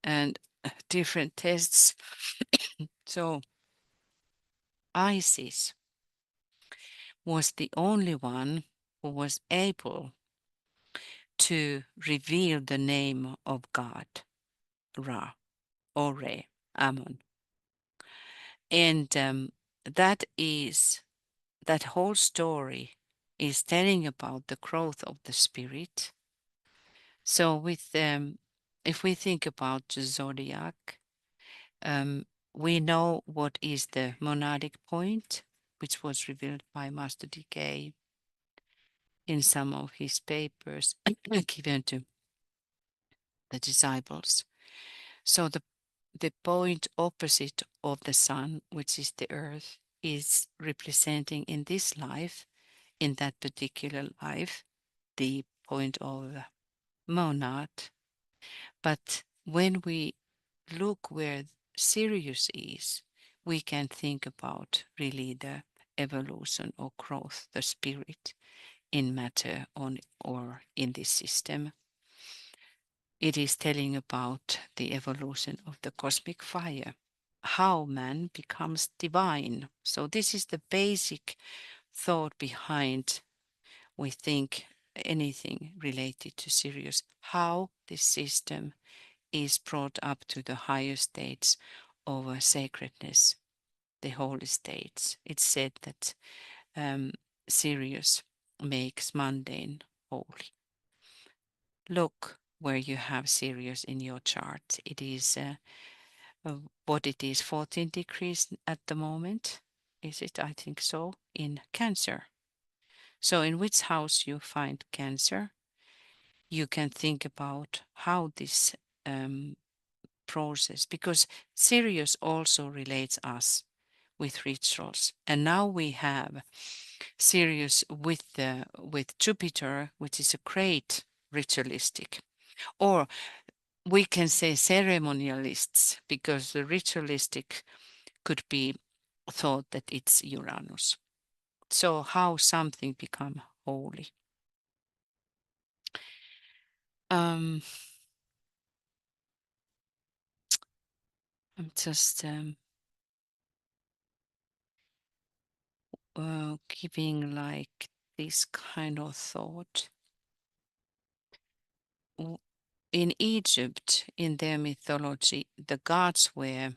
and different tests. So Isis was the only one who was able to reveal the name of God, Ra, or Re, Ammon. And that whole story is telling about the growth of the spirit. So with if we think about the zodiac, we know what is the monadic point, which was revealed by Master DK in some of his papers given to the disciples. So the point opposite of the sun, which is the earth, is representing in this life, in that particular life, the point of monad. But when we look where Sirius is, we can think about really the evolution or growth, the spirit in matter on or in this system. It is telling about the evolution of the cosmic fire, how man becomes divine. So this is the basic thought behind, we think, anything related to Sirius, how this system is brought up to the higher states of sacredness, the holy states. It's said that Sirius makes mundane holy. Look where you have Sirius in your chart. It is what it is, 14 degrees at the moment. Is it? I think so. In Cancer. So in which house you find Cancer, you can think about how this process, because Sirius also relates us with rituals, and now we have Sirius with Jupiter, which is a great ritualistic, or we can say ceremonialists, because the ritualistic could be thought that it's Uranus. So how something become holy. I'm just giving like this kind of thought. In Egypt, in their mythology, the gods were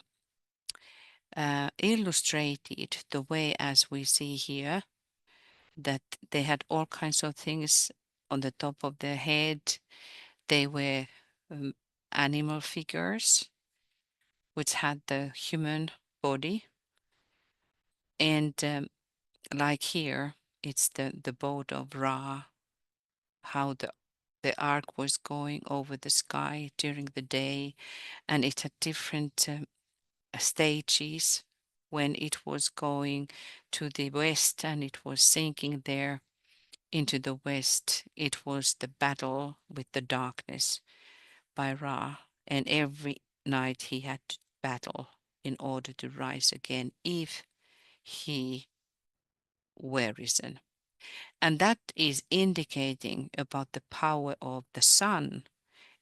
illustrated the way as we see here, that they had all kinds of things on the top of their head. They were animal figures which had the human body. And like here, it's the boat of Ra, how the ark was going over the sky during the day, and it had different stages. When it was going to the west and it was sinking there into the west, it was the battle with the darkness by Ra, and every night he had to battle in order to rise again if he were risen. And that is indicating about the power of the sun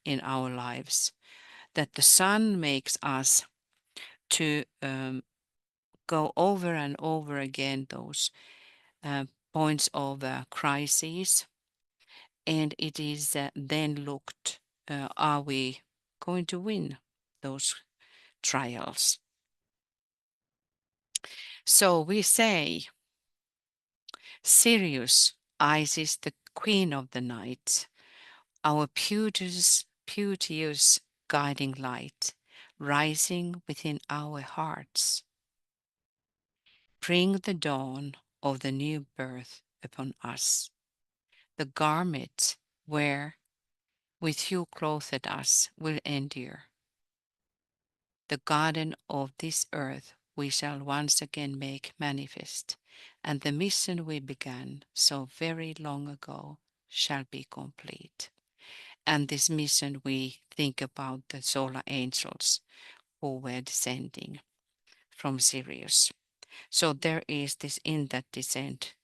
in our lives, that the sun makes us to go over and over again those points of crises, and it is then looked, are we going to win those trials? So we say, Sirius, Isis, the queen of the night, our beauteous guiding light, rising within our hearts. Bring the dawn of the new birth upon us, the garment where with you clothed us will endure. The garden of this earth we shall once again make manifest, and the mission we began so very long ago shall be complete. And this mission, we think about the solar angels who were descending from Sirius. So there is this, in that descent,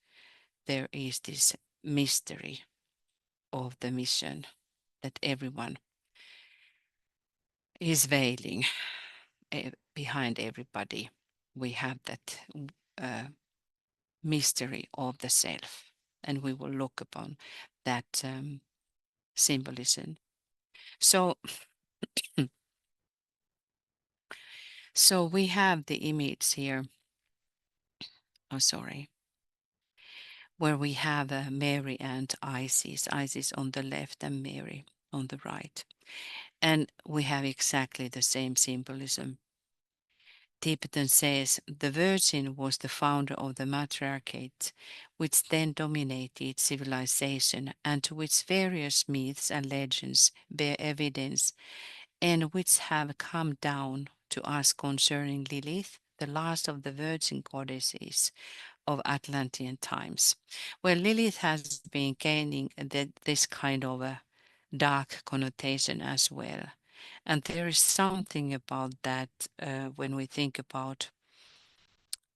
there is this mystery of the mission that everyone is veiling. Behind everybody, we have that mystery of the self, and we will look upon that symbolism. So, so we have the image here. Oh, sorry. Where we have Mary and Isis, Isis on the left and Mary on the right. And we have exactly the same symbolism. Tibetan says the Virgin was the founder of the matriarchate, which then dominated civilization and to which various myths and legends bear evidence and which have come down to us concerning Lilith, the last of the virgin goddesses of Atlantean times. Well, Lilith has been gaining this kind of a dark connotation as well. And there is something about that when we think about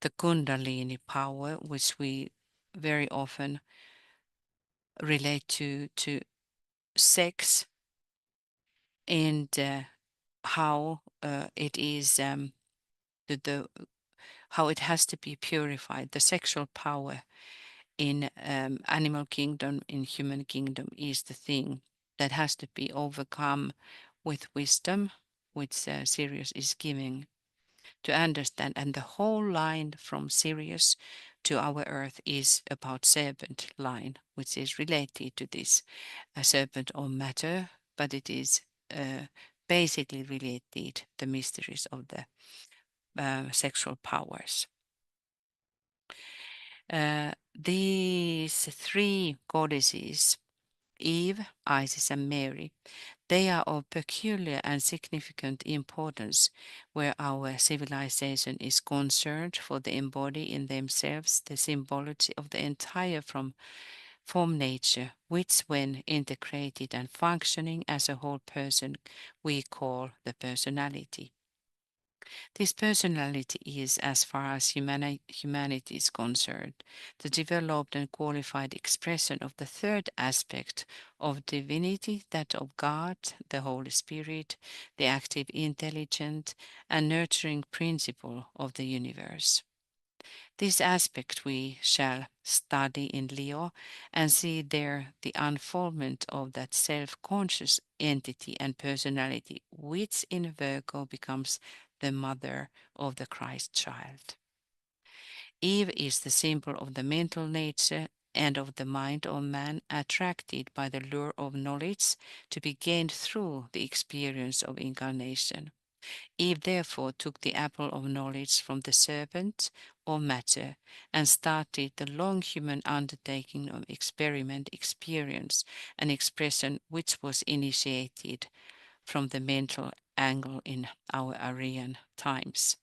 the Kundalini power, which we very often relate to sex and how it is the how it has to be purified. The sexual power in animal kingdom, in human kingdom, is the thing that has to be overcome with wisdom, which Sirius is giving to understand. And the whole line from Sirius to our earth is about serpent line, which is related to this serpent or matter, but it is basically related the mysteries of the sexual powers. These three goddesses, Eve, Isis, and Mary, they are of peculiar and significant importance where our civilization is concerned, for they embody in themselves the symbology of the entire form nature, which when integrated and functioning as a whole person, we call the personality. This personality is, as far as humanity is concerned, the developed and qualified expression of the third aspect of divinity, that of God, the Holy Spirit, the active, intelligent, and nurturing principle of the universe. This aspect we shall study in Leo and see there the unfoldment of that self-conscious entity and personality, which in Virgo becomes the mother of the Christ child. Eve is the symbol of the mental nature and of the mind of man, attracted by the lure of knowledge to be gained through the experience of incarnation. Eve therefore took the apple of knowledge from the serpent or matter and started the long human undertaking of experiment, experience, and expression, which was initiated from the mental angle in our Aryan times.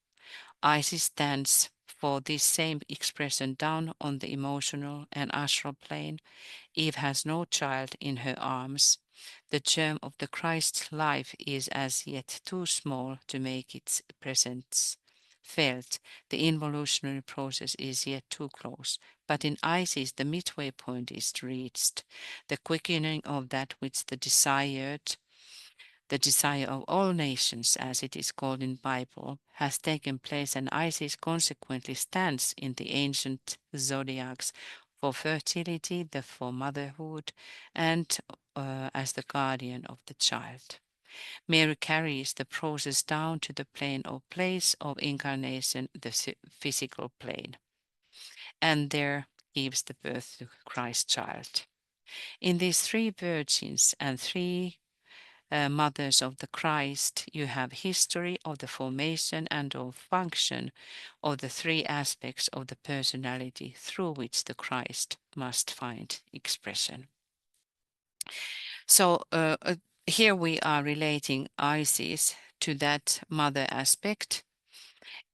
Isis stands for this same expression down on the emotional and astral plane. Eve has no child in her arms. The germ of the Christ life is as yet too small to make its presence felt. The involutionary process is yet too close. But in Isis, the midway point is reached. The quickening of that which the desire of all nations, as it is called in Bible, has taken place, and Isis consequently stands in the ancient zodiacs for fertility, for motherhood, and as the guardian of the child. Mary carries the process down to the plane or place of incarnation, the physical plane, and there gives the birth to Christ child. In these three virgins and three mothers of the Christ, you have history of the formation and of function of the three aspects of the personality through which the Christ must find expression. So here we are relating Isis to that mother aspect.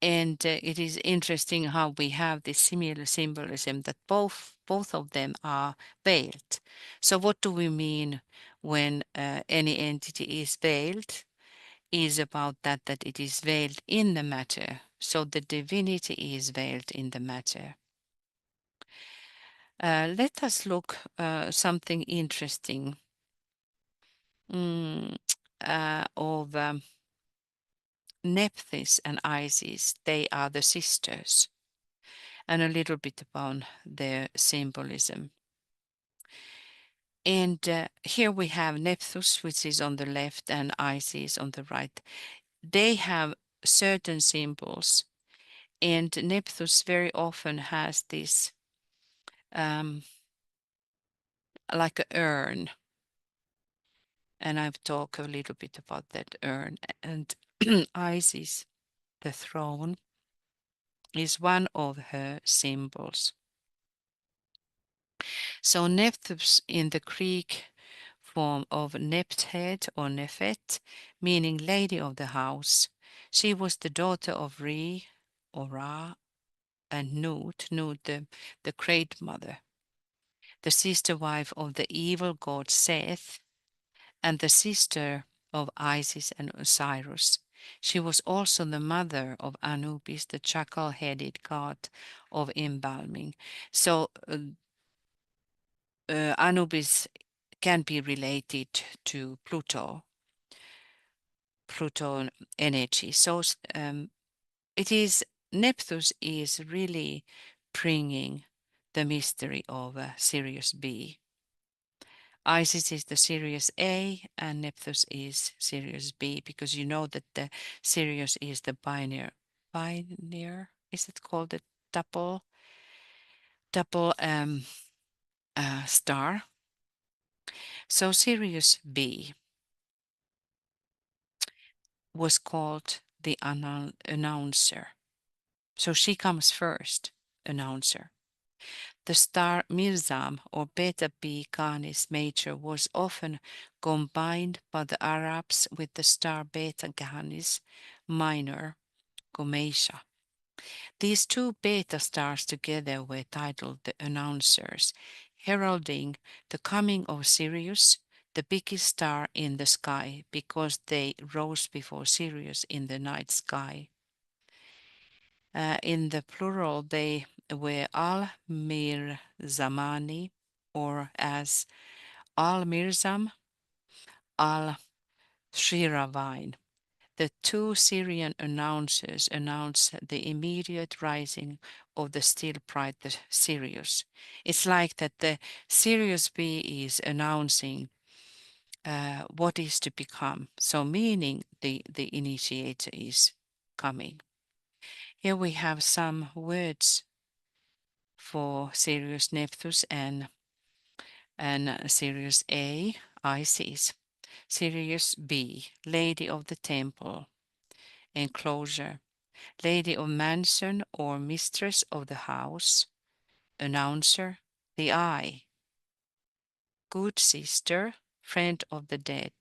And it is interesting how we have this similar symbolism that both of them are veiled. So what do we mean when any entity is veiled? Is about that it is veiled in the matter. So the divinity is veiled in the matter. Let us look something interesting of Nephthys and Isis. They are the sisters, and a little bit about their symbolism. And here we have Nephthys, which is on the left, and Isis on the right. They have certain symbols, and Nephthys very often has this like a urn, and I've talked a little bit about that urn. And Isis the throne, is one of her symbols. So Nephthys in the Greek form of Nepthed or Nephet, meaning lady of the house. She was the daughter of Re or Ra and Nut, the great mother, the sister wife of the evil god Seth, and the sister of Isis and Osiris. She was also the mother of Anubis, the jackal-headed god of embalming. So Anubis can be related to Pluto energy. So it is Nephthys is really bringing the mystery of Sirius B. Isis is the Sirius A and Nephthys is Sirius B, because you know that the Sirius is the binary, is it called the double star? So Sirius B was called the announcer. So she comes first, announcer. The star Mirzam or Beta B Canis Major was often combined by the Arabs with the star Beta Canis Minor, Gomeisha. These two beta stars together were titled the Announcers, heralding the coming of Sirius, the biggest star in the sky, because they rose before Sirius in the night sky. In the plural, they were Al-Mirzamani, or as Al-Mirzam, Al-Shiravine. The two Syrian announcers announced the immediate rising of the still brighter Sirius. It's like that the Sirius B is announcing what is to become, so meaning the initiator is coming. Here we have some words for Sirius Nephthys and Sirius A, Isis. Sirius B, Lady of the Temple, enclosure. Lady of mansion or mistress of the house. Announcer, the eye. Good sister, friend of the dead,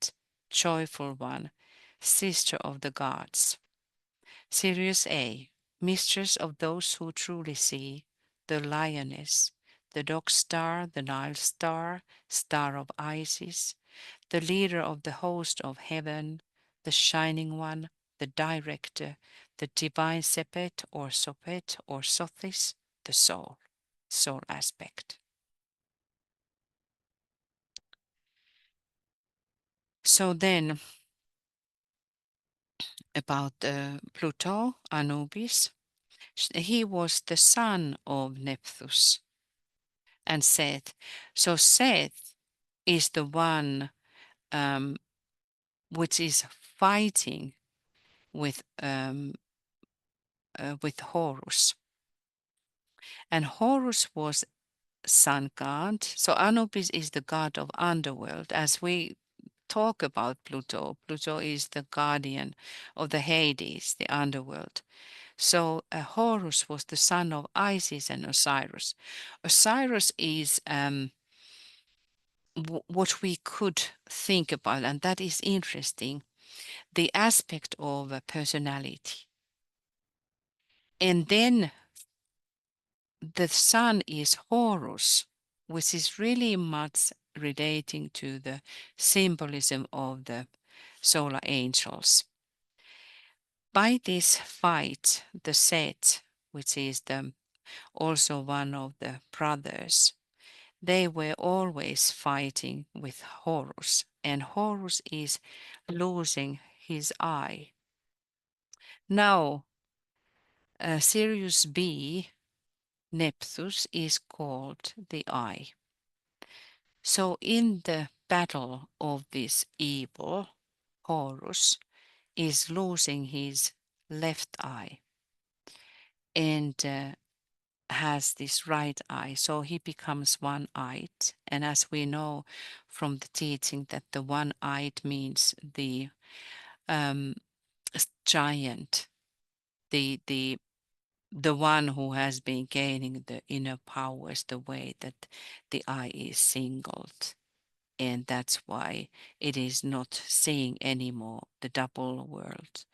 joyful one, sister of the gods. Sirius A, mistress of those who truly see, the lioness, the dog star, the Nile star, star of Isis, the leader of the host of heaven, the shining one, the director, the divine sepet or sopet or sothis, the soul aspect. So then, about Pluto, Anubis, he was the son of Nephthys and Seth. So Seth is the one which is fighting with Horus, and Horus was sun god. So Anubis is the god of underworld. As we talk about Pluto, Pluto is the guardian of the Hades, the underworld. So Horus was the son of Isis and Osiris. Osiris is what we could think about, and that is interesting, the aspect of personality. And then the sun is Horus, which is really much relating to the symbolism of the solar angels. By this fight, the Set, which is also one of the brothers, they were always fighting with Horus, and Horus is losing his eye. Now, Sirius B, Nephthys, is called the eye. So in the battle of this evil, Horus is losing his left eye and has this right eye. So he becomes one-eyed. And as we know from the teaching that the one-eyed means the giant, the one who has been gaining the inner powers, the way that the eye is singled. And that's why it is not seeing anymore the double world.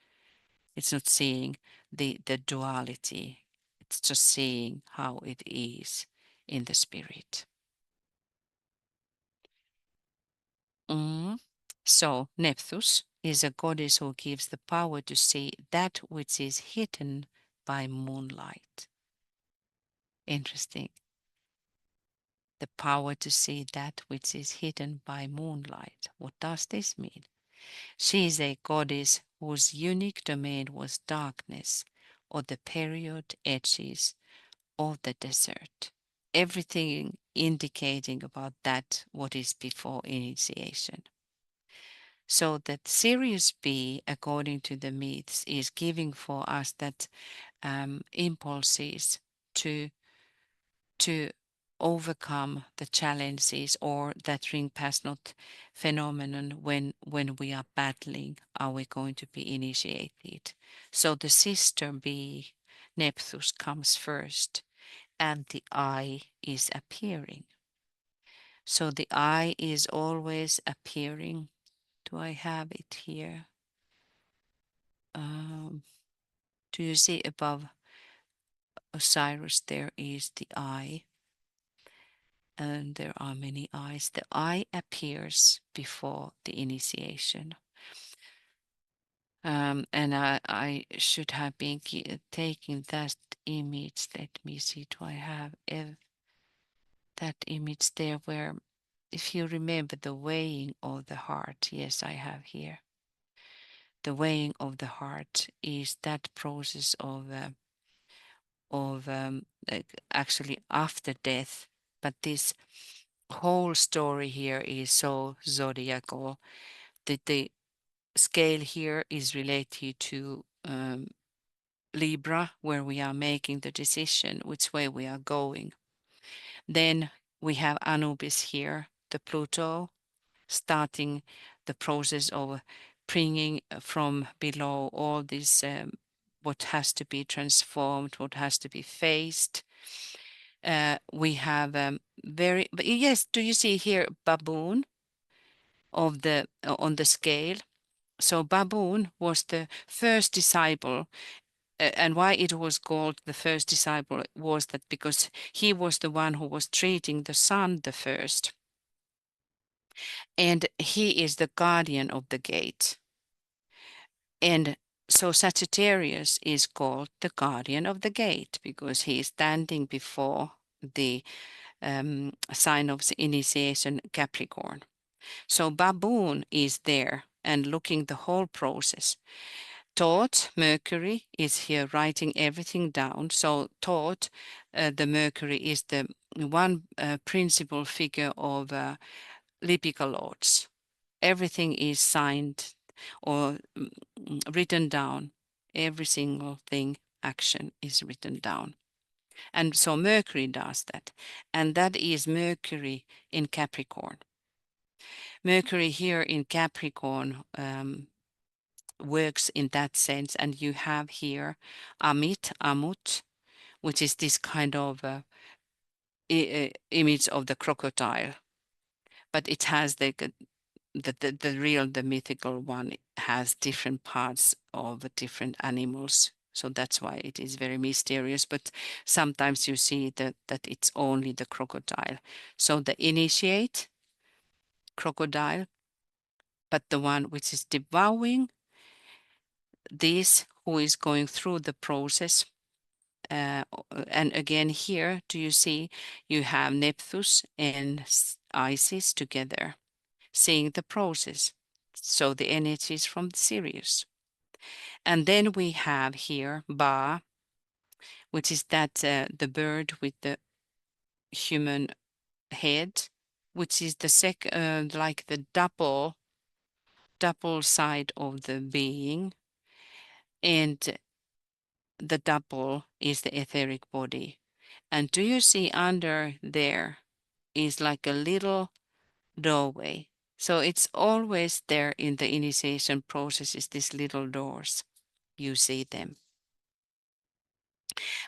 It's not seeing the duality. It's just seeing how it is in the spirit. So Nephthys is a goddess who gives the power to see that which is hidden by moonlight. Interesting. The power to see that which is hidden by moonlight. What does this mean? She is a goddess whose unique domain was darkness, or the period edges of the desert. Everything indicating about that what is before initiation. So that Sirius B, according to the myths, is giving for us that impulses to overcome the challenges, or that ring past not phenomenon when we are battling, are we going to be initiated. So the sister B, Nephthys, comes first, and the eye is appearing. So the eye is always appearing. Do I have it here? Do you see above Osiris there is the eye? And there are many eyes. The eye appears before the initiation. And I should have been taking that image. Let me see, do I have that image there where, if you remember the weighing of the heart, yes, I have here. The weighing of the heart is that process of actually after death, but this whole story here is so zodiacal that the scale here is related to Libra, where we are making the decision which way we are going. Then we have Anubis here, the Pluto, starting the process of bringing from below all this what has to be transformed, what has to be faced. We have but yes, do you see here baboon of the on the scale? So baboon was the first disciple, and why it was called the first disciple was that because he was the one who was treating the sun the first, and he is the guardian of the gate. And so Sagittarius is called the guardian of the gate because he is standing before the sign of the initiation, Capricorn. So baboon is there and looking the whole process. Thoth, Mercury, is here writing everything down. So Thoth, the Mercury, is the one principal figure of Lipica lords. Everything is signed or written down. Every single thing, action is written down. And so Mercury does that. And that is Mercury in Capricorn. Mercury here in Capricorn works in that sense. And you have here Amit, Amut, which is this kind of image of the crocodile. But it has the real, the mythical one has different parts of different animals. So that's why it is very mysterious. But sometimes you see that it's only the crocodile. So the initiate, crocodile, but the one which is devouring, this who is going through the process. And again here, do you see you have Nephthys and Isis together, seeing the process. So the energies from Sirius. And then we have here Ba, which is that the bird with the human head, which is the like the double side of the being, and the double is the etheric body. And do you see under there is like a little doorway? So it's always there in the initiation process is these little doors. You see them.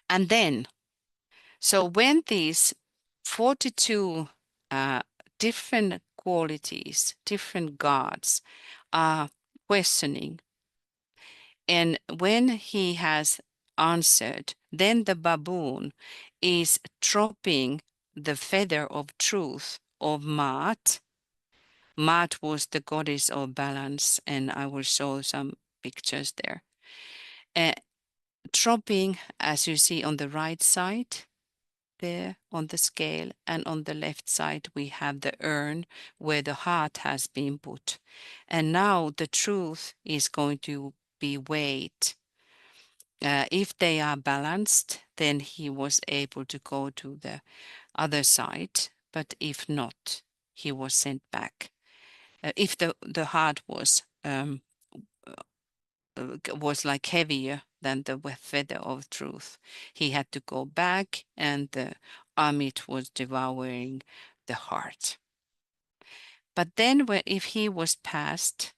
And then, so when these 42 different qualities, different gods are questioning, and when he has answered, then the baboon is dropping the feather of truth of Maat. Maat was the goddess of balance, and I will show some pictures there. Dropping, as you see on the right side, there on the scale, and on the left side we have the urn where the heart has been put. And now the truth is going to be weighed. If they are balanced, then he was able to go to the other side, but if not, he was sent back. If the heart was like heavier than the feather of truth, he had to go back, and the Amit was devouring the heart. But then if he was passed,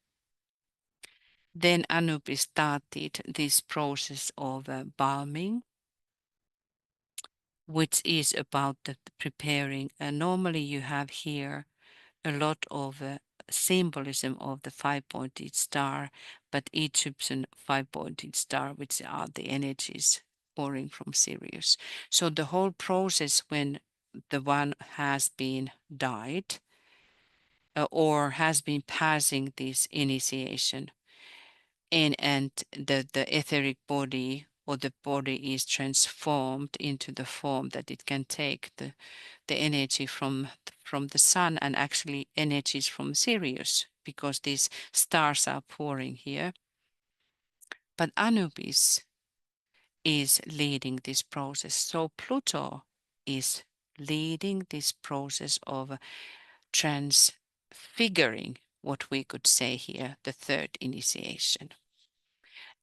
then Anubis started this process of balming, which is about the preparing. Normally you have here a lot of symbolism of the five-pointed star, but Egyptian five-pointed star, which are the energies pouring from Sirius. So the whole process when the one has been died or has been passing this initiation, and the etheric body or the body is transformed into the form that it can take the energy from the sun, and actually energies from Sirius, because these stars are pouring here. But Anubis is leading this process. So Pluto is leading this process of transfiguring, what we could say here, the third initiation.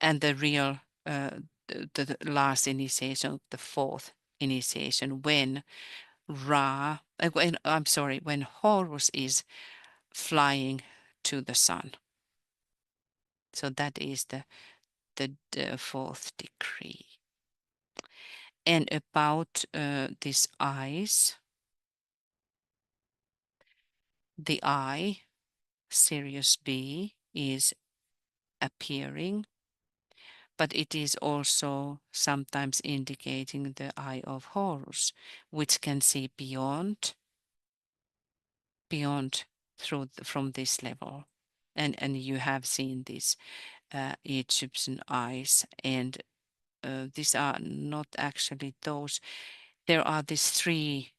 And the real, the last initiation, the fourth initiation, when when Horus is flying to the sun. So that is the fourth decree. And about these eyes, the eye, Sirius B, is appearing, but it is also sometimes indicating the eye of Horus, which can see beyond from this level. And you have seen these Egyptian eyes, and these are not actually those. There are these three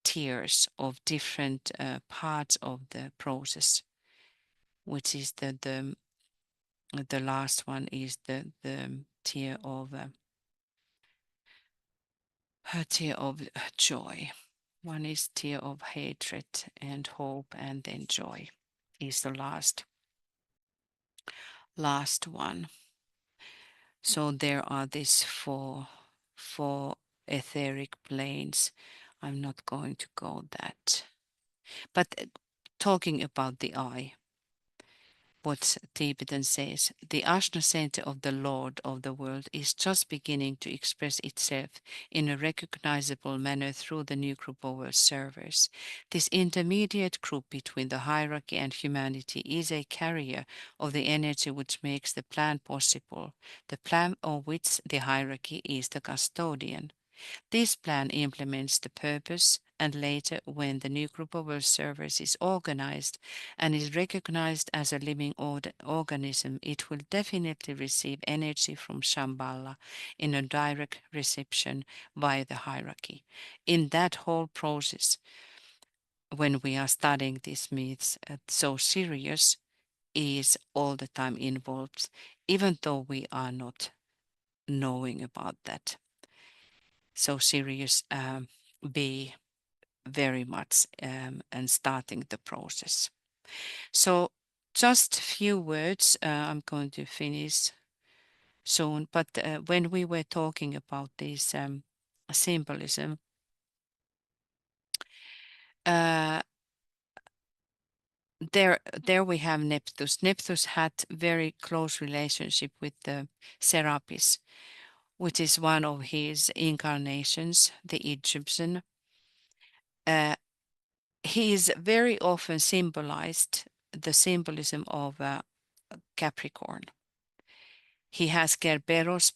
tiers of different parts of the process, which is the last one is the tier of joy. One is tier of hatred and hope, and then joy is the last one. So there are these four etheric planes. I'm not going to go that. But talking about the eye, what Tibetan says, the Ashna center of the Lord of the world is just beginning to express itself in a recognizable manner through the new group of world servers. This intermediate group between the hierarchy and humanity is a carrier of the energy which makes the plan possible, the plan of which the hierarchy is the custodian. This plan implements the purpose, and later, when the new group of world servers is organized and is recognized as a living organism, it will definitely receive energy from Shambhala in a direct reception via the hierarchy. In that whole process, when we are studying these myths, so Sirius is all the time involved, even though we are not knowing about that. So Sirius be very much and starting the process. So just few words, I'm going to finish soon, but when we were talking about this symbolism, there we have Nepthys. Nepthys had very close relationship with the Serapis. which is one of his incarnations, the Egyptian. He is very often symbolized, the symbolism of Capricorn. He has Kerberos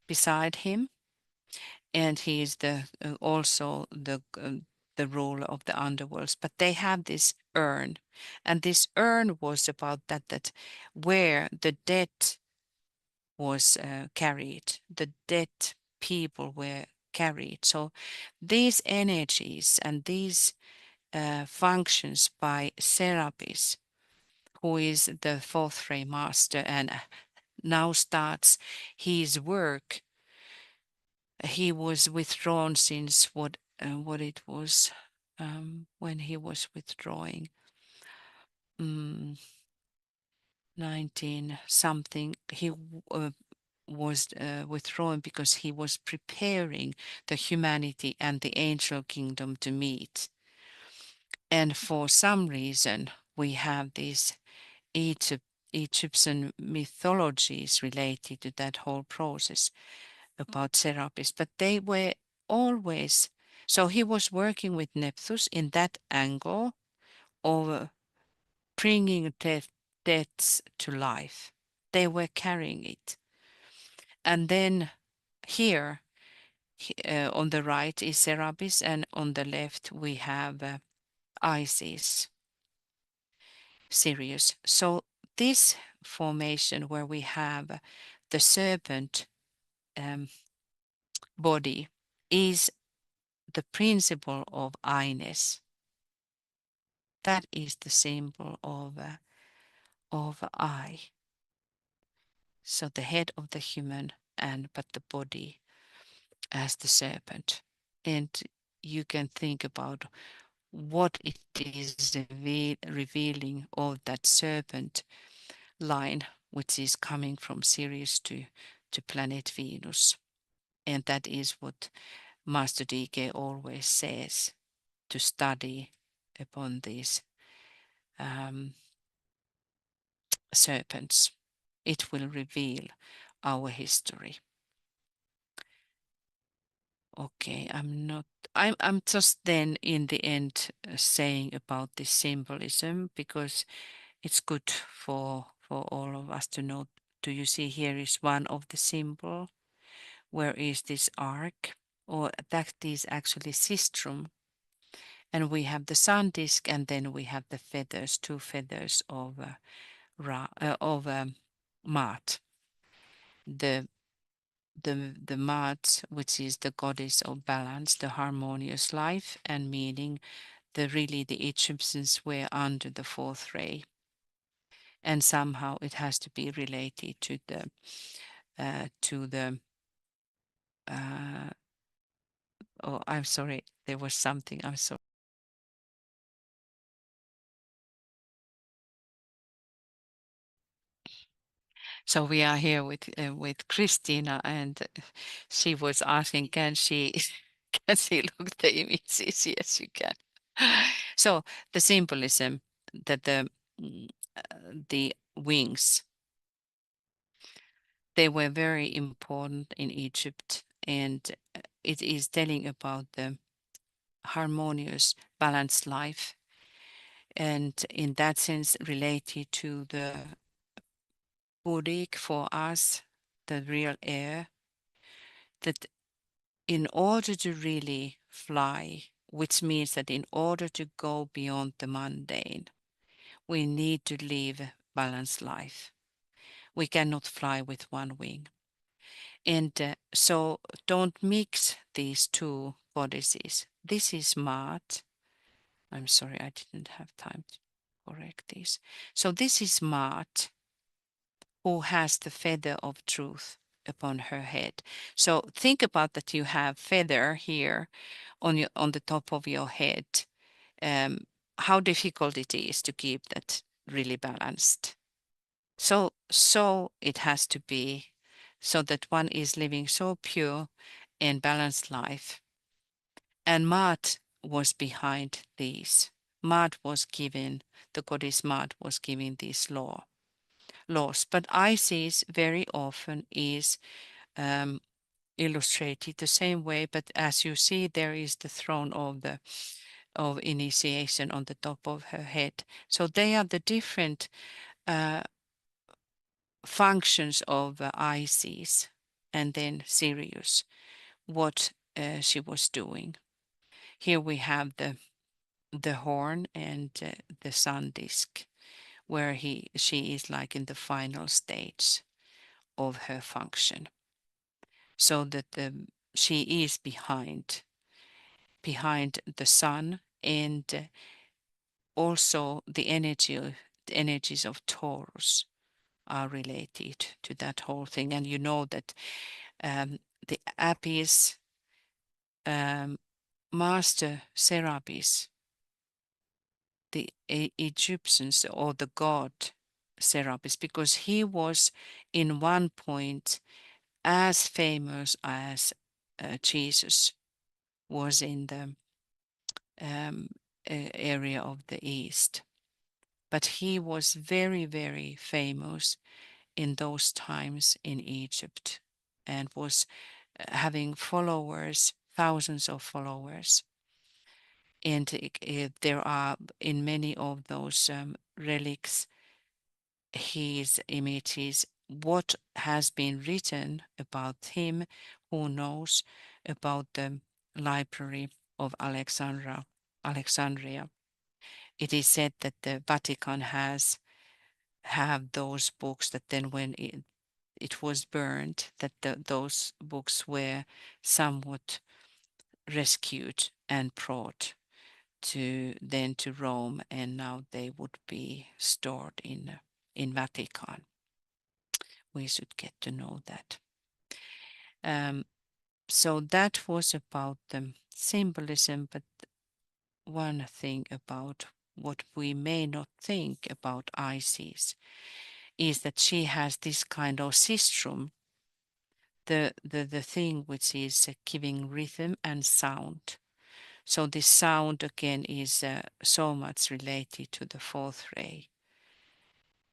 beside him, and he is also the ruler of the underworlds. But they have this urn, and this urn was about that where the dead was carried, the dead people were carried. So these energies and these functions by Serapis, who is the fourth ray master and now starts his work. He was withdrawn since what it was when he was withdrawing. 19 something. He was withdrawn because he was preparing the humanity and the angel kingdom to meet. And for some reason, we have these Egyptian mythologies related to that whole process about Serapis, but they were always, so he was working with Nephthys in that angle of bringing deaths to life. They were carrying it. And then here on the right is Serapis, and on the left we have Isis, Sirius. So this formation where we have the serpent body is the principle of I-ness. That is the symbol of I. So the head of the human, but the body as the serpent. And you can think about what it is revealing of that serpent line, which is coming from Sirius to planet Venus. And that is what Master DK always says, to study upon these serpents. It will reveal our history. Okay, I'm just then in the end saying about this symbolism, because it's good for all of us to know. Do you see here is one of the symbol? Where is this arc? Or that is actually sistrum. And we have the sun disk, and then we have the feathers, two feathers of Maat. The Maat, which is the goddess of balance, the harmonious life, and meaning the Egyptians were under the fourth ray, and somehow it has to be related to the oh, I'm sorry, there was something, I'm sorry. So we are here with Christina, and she was asking, can she look the images? Yes, you can. So the symbolism that the wings, they were very important in Egypt, and it is telling about the harmonious, balanced life, and in that sense related to the Buddhic for us, the real air, that in order to really fly, which means that in order to go beyond the mundane, we need to live a balanced life. We cannot fly with one wing. And so don't mix these two goddesses. This is Maat. I'm sorry, I didn't have time to correct this. So this is Maat, who has the feather of truth upon her head. So think about that you have feather here on the top of your head. How difficult it is to keep that really balanced. So it has to be so that one is living so pure and balanced life. And Maat was behind these. Maat was given, the goddess Maat was giving these laws. But Isis very often is illustrated the same way, but as you see, there is the throne of initiation on the top of her head. So they are the different functions of Isis and then Sirius, what she was doing. Here we have the horn and the sun disk, where she is like in the final stage of her function, so that she is behind the sun, and also the energies of Taurus are related to that whole thing. And you know that the Apis master Serapis, the Egyptians, or the god Serapis, because he was in one point as famous as Jesus was in the area of the East. But he was very, very famous in those times in Egypt, and was having followers, thousands of followers. And there are in many of those relics his images. What has been written about him, who knows, about the library of Alexandria. It is said that the Vatican have those books, that then when it was burned, that those books were somewhat rescued and brought to Rome, and now they would be stored in Vatican. We should get to know that. So that was about the symbolism, but one thing about what we may not think about Isis is that she has this kind of sistrum, the thing which is giving rhythm and sound. So this sound again is so much related to the fourth ray.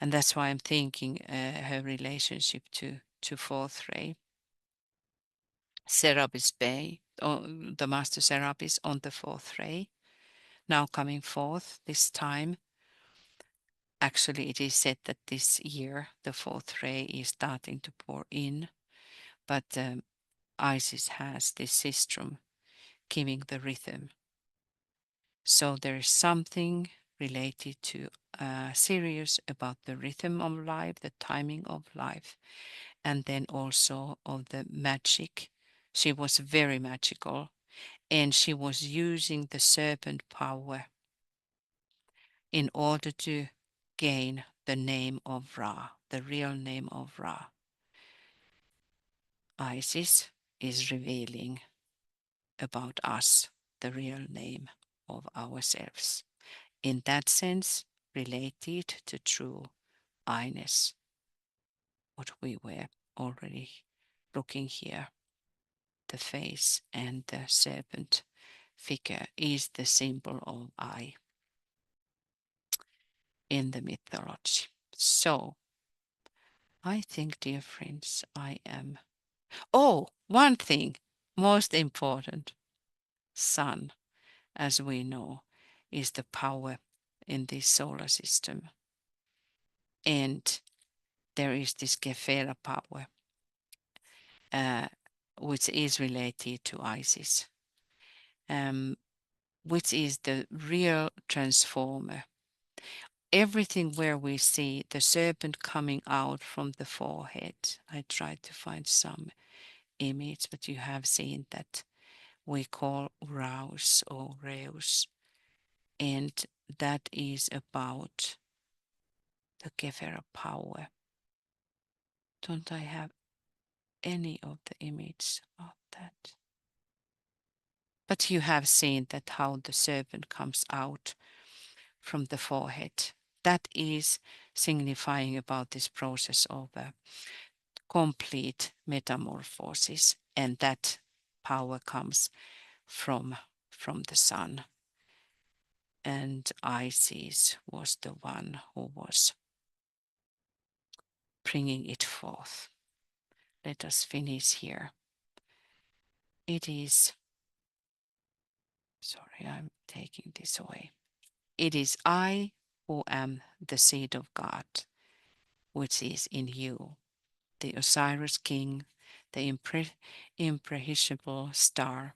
And that's why I'm thinking her relationship to fourth ray. Serapis Bey, the Master Serapis on the fourth ray, now coming forth this time. Actually, it is said that this year the fourth ray is starting to pour in, but Isis has this sistrum giving the rhythm. So there is something related to Sirius about the rhythm of life, the timing of life, and then also of the magic. She was very magical, and she was using the serpent power in order to gain the name of Ra, the real name of Ra. Isis is revealing about us the real name of ourselves. In that sense, related to true I-ness, what we were already looking here. The face and the serpent figure is the symbol of I in the mythology. So, I think, dear friends, I am. Oh, one thing, most important. Sun, as we know, is the power in this solar system. And there is this Gefera power, which is related to Isis, which is the real transformer. Everything where we see the serpent coming out from the forehead. I tried to find some image, but you have seen that we call Raus or Reus. And that is about the Gefera power. Don't I have any of the images of that? But you have seen that how the serpent comes out from the forehead. That is signifying about this process of complete metamorphosis, and that power comes from the sun. And Isis was the one who was bringing it forth. let us finish here. It is, sorry, I'm taking this away. It is I who am the seed of God, which is in you, the Osiris King, the imperishable star,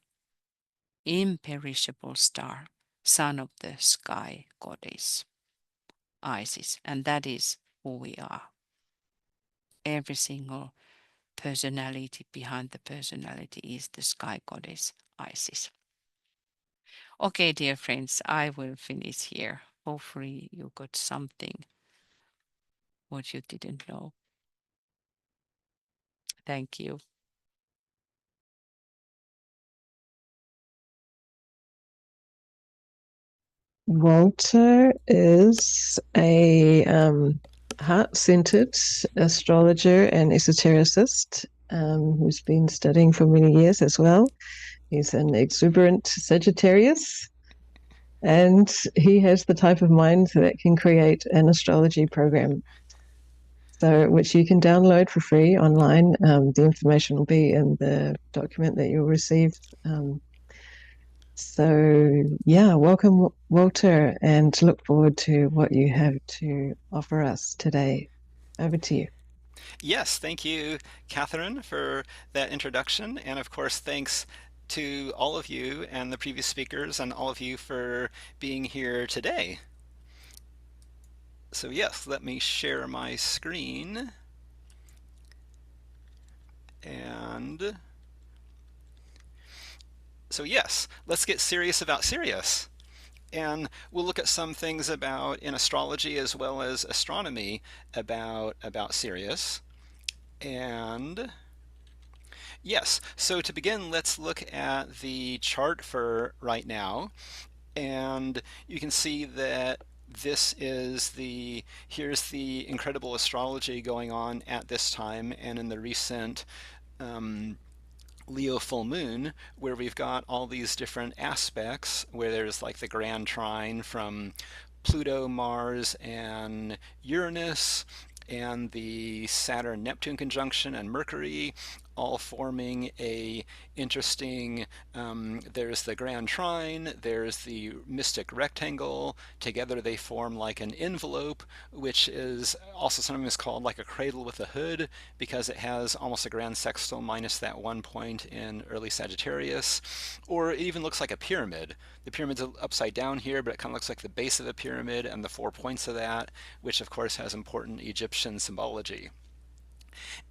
son of the sky goddess, Isis. And that is who we are. Every single personality behind the personality is the sky goddess, Isis. Okay, dear friends, I will finish here. Hopefully you got something what you didn't know. Thank you. Walter is a heart-centered astrologer and esotericist who's been studying for many years as well. He's an exuberant Sagittarius, and he has the type of mind that can create an astrology program, so which you can download for free online. The information will be in the document that you'll receive. So yeah, welcome, Walter, and look forward to what you have to offer us today. Over to you. Yes, thank you, Catherine, for that introduction. And of course, thanks to all of you and the previous speakers and all of you for being here today. So yes, let me share my screen. And so yes, let's get serious about Sirius. And we'll look at some things about in astrology as well as astronomy about Sirius. And yes, so to begin, let's look at the chart for right now. And you can see that this is here's the incredible astrology going on at this time and in the recent Leo full moon, where we've got all these different aspects, where there's like the grand trine from Pluto, Mars, and Uranus, and the Saturn-Neptune conjunction and Mercury, all forming a interesting, there's the grand trine, there's the mystic rectangle. Together they form like an envelope, which is also sometimes called like a cradle with a hood, because it has almost a grand sextile minus that one point in early Sagittarius. Or it even looks like a pyramid. The pyramid's upside down here, but it kind of looks like the base of a pyramid and the 4 points of that, which of course has important Egyptian symbology.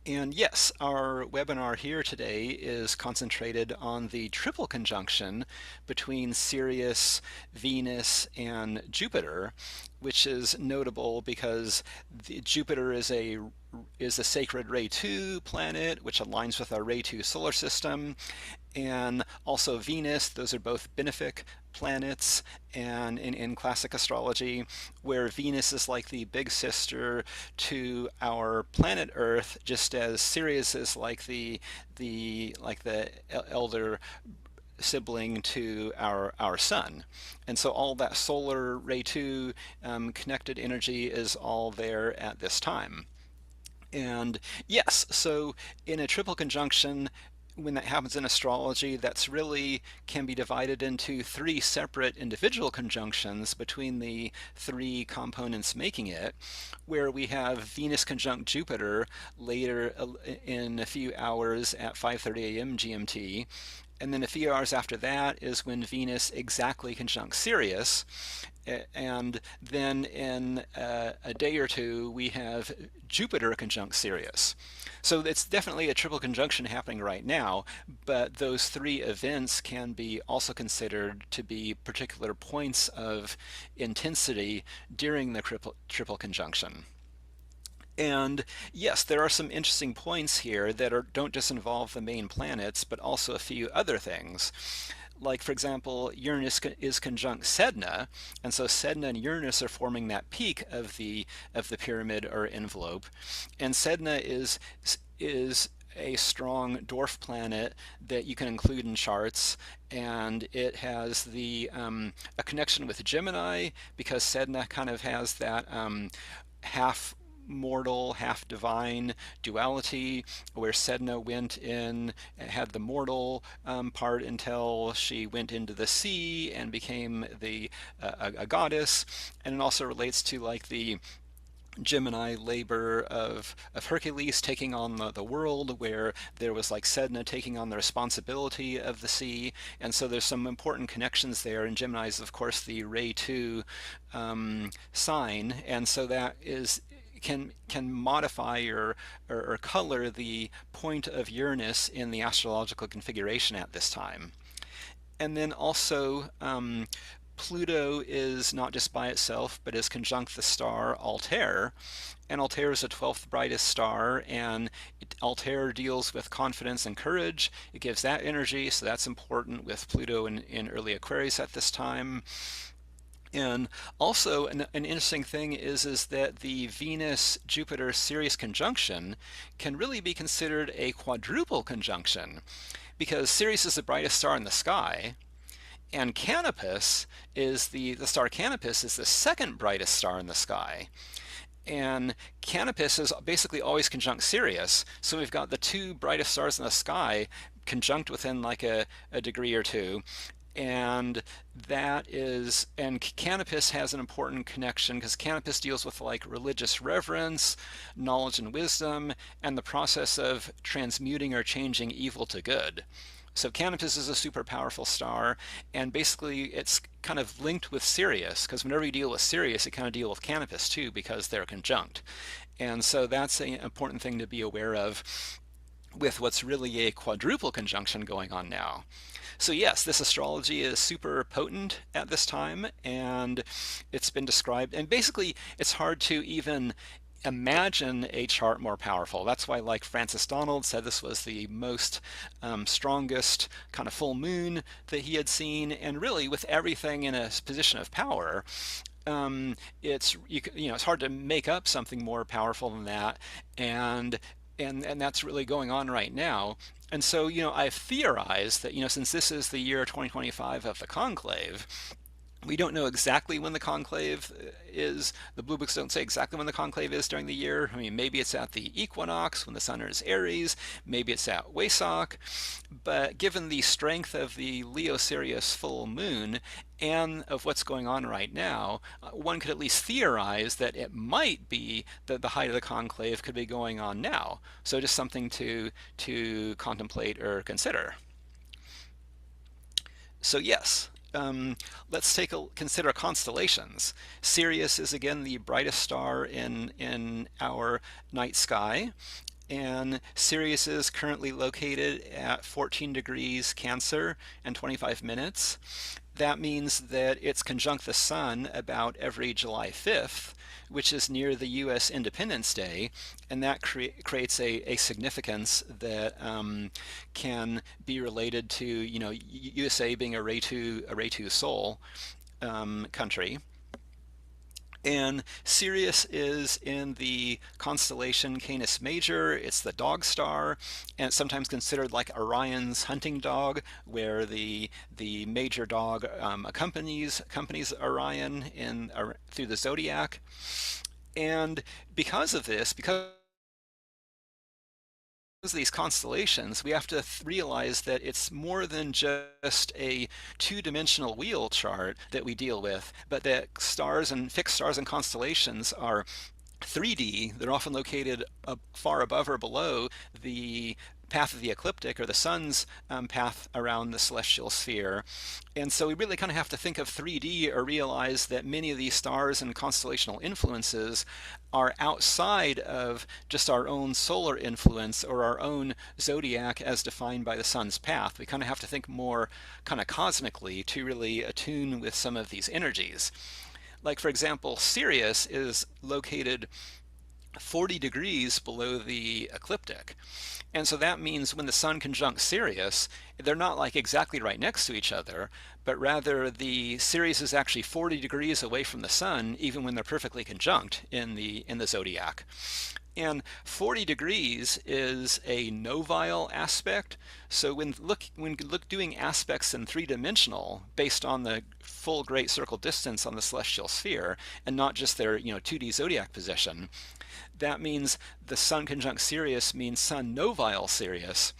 And yes, our webinar here today is concentrated on the triple conjunction between Sirius, Venus, and Jupiter, which is notable because Jupiter is a sacred Ray 2 planet, which aligns with our Ray 2 solar system, and also Venus. Those are both benefic planets, and in classic astrology, where Venus is like the big sister to our planet Earth, just as Sirius is like the elder sibling to our sun. And so all that solar Ray 2 connected energy is all there at this time. And yes, so in a triple conjunction, when that happens in astrology, that's really can be divided into 3 separate individual conjunctions between the 3 components making it, where we have Venus conjunct Jupiter later in a few hours at 5:30 a.m. GMT. And then a few hours after that is when Venus exactly conjuncts Sirius. And then in a day or two, we have Jupiter conjunct Sirius. So it's definitely a triple conjunction happening right now, but those 3 events can be also considered to be particular points of intensity during the triple conjunction. And yes, there are some interesting points here that don't just involve the main planets, but also a few other things. Like, for example, Uranus is conjunct Sedna, and so Sedna and Uranus are forming that peak of the pyramid or envelope. And Sedna is a strong dwarf planet that you can include in charts, and it has a connection with Gemini, because Sedna kind of has that half mortal, half divine duality, where Sedna went in, had the mortal part until she went into the sea and became a goddess. And it also relates to like the Gemini labor of Hercules taking on the world, where there was like Sedna taking on the responsibility of the sea. And so there's some important connections there. And Gemini is, of course, the Ray 2 sign. And so that is can modify or color the point of Uranus in the astrological configuration at this time. And then also Pluto is not just by itself, but is conjunct the star Altair. And Altair is the 12th brightest star, and Altair deals with confidence and courage. It gives that energy, so that's important with Pluto in early Aquarius at this time. And also an interesting thing is that the Venus-Jupiter-Sirius conjunction can really be considered a quadruple conjunction, because Sirius is the brightest star in the sky, and Canopus is the star Canopus is the second brightest star in the sky. And Canopus is basically always conjunct Sirius. So we've got the two brightest stars in the sky conjunct within like a degree or two. And Canopus has an important connection because Canopus deals with like religious reverence, knowledge and wisdom, and the process of transmuting or changing evil to good. So Canopus is a super powerful star, and basically it's kind of linked with Sirius, because whenever you deal with Sirius, you kind of deal with Canopus too, because they're conjunct. And so that's an important thing to be aware of with what's really a quadruple conjunction going on now. So yes, this astrology is super potent at this time, and it's been described, and basically it's hard to even imagine a chart more powerful. That's why, like Francis Donald said, this was the most strongest kind of full moon that he had seen, and really with everything in a position of power, it's hard to make up something more powerful than that, and that's really going on right now. And so I've theorized that since this is the year 2025 of the conclave, we don't know exactly when the conclave is. The blue books don't say exactly when the conclave is during the year. I mean, maybe it's at the equinox when the sun is Aries, maybe it's at Wesak. But given the strength of the Leo-Sirius full moon and of what's going on right now, one could at least theorize that it might be that the height of the conclave could be going on now. So just something to contemplate or consider. So yes, let's consider constellations. Sirius is again the brightest star in our night sky, and Sirius is currently located at 14 degrees Cancer and 25 minutes. That means that it's conjunct the sun about every July 5th, which is near the U.S. Independence Day, and that creates a significance that can be related to USA being a Ray 2 Sol country. And Sirius is in the constellation Canis Major. It's the dog star, and it's sometimes considered like Orion's hunting dog, where the major dog accompanies Orion through the zodiac. And because of these constellations, we have to realize that it's more than just a two-dimensional wheel chart that we deal with, but that fixed stars and constellations are 3D. They're often located far above or below the path of the ecliptic, or the sun's path around the celestial sphere. And so we really kind of have to think of 3D, or realize that many of these stars and constellational influences are outside of just our own solar influence or our own zodiac as defined by the sun's path. We kind of have to think more kind of cosmically to really attune with some of these energies. Like, for example, Sirius is located 40 degrees below the ecliptic. And so that means when the sun conjuncts Sirius, they're not like exactly right next to each other, but rather the Sirius is actually 40 degrees away from the sun, even when they're perfectly conjunct in the zodiac. And 40 degrees is a novile aspect. So when doing aspects in three-dimensional based on the full great circle distance on the celestial sphere and not just their 2D zodiac position, that means the Sun conjunct Sirius means Sun novile Sirius.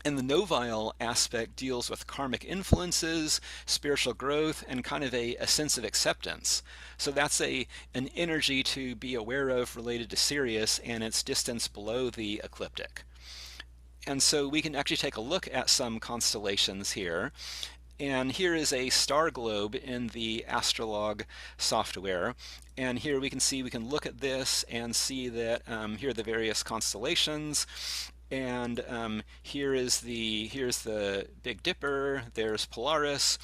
And the novile aspect deals with karmic influences, spiritual growth, and kind of a sense of acceptance. So that's an energy to be aware of related to Sirius and its distance below the ecliptic. And so we can actually take a look at some constellations here. And here is a star globe in the Astrolog software. And here we can look at this and see that here are the various constellations. And here's the Big Dipper, there's Polaris,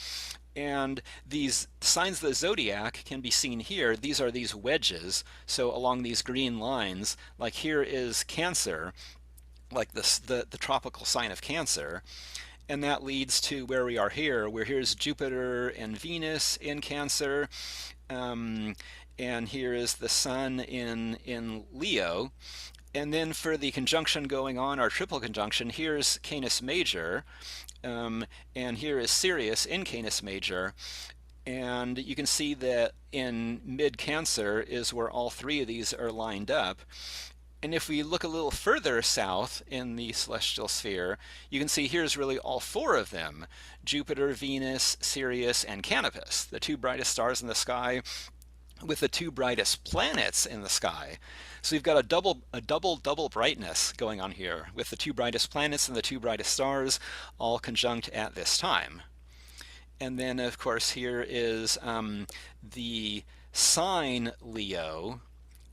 and these signs of the zodiac can be seen here. These are these wedges, so along these green lines, like here is Cancer, like the tropical sign of Cancer, and that leads to where we are here, where here's Jupiter and Venus in Cancer, and here is the Sun in Leo. And then for the conjunction going on, our triple conjunction, here's Canis Major, and here is Sirius in Canis Major. And you can see that in mid-Cancer is where all three of these are lined up. And if we look a little further south in the celestial sphere, you can see here's really all four of them: Jupiter, Venus, Sirius, and Canopus, the two brightest stars in the sky, with the two brightest planets in the sky. So we've got a double brightness going on here with the two brightest planets and the two brightest stars all conjunct at this time. And then of course here is the sign Leo,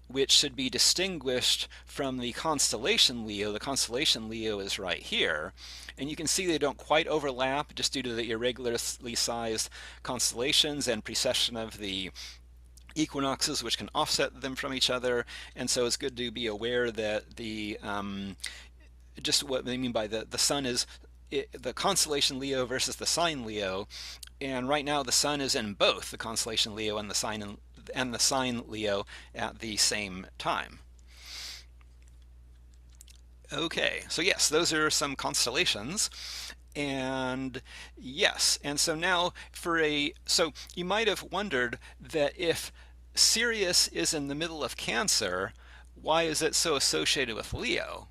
which should be distinguished from the constellation Leo. The constellation Leo is right here. And you can see they don't quite overlap just due to the irregularly sized constellations and precession of the equinoxes, which can offset them from each other. And so it's good to be aware that the just what they mean by the Sun is the constellation Leo versus the sign Leo. And right now the Sun is in both the constellation Leo and the sign Leo at the same time. Okay, so yes, those are some constellations. And yes, and so now so you might have wondered that if Sirius is in the middle of Cancer, why is it so associated with Leo?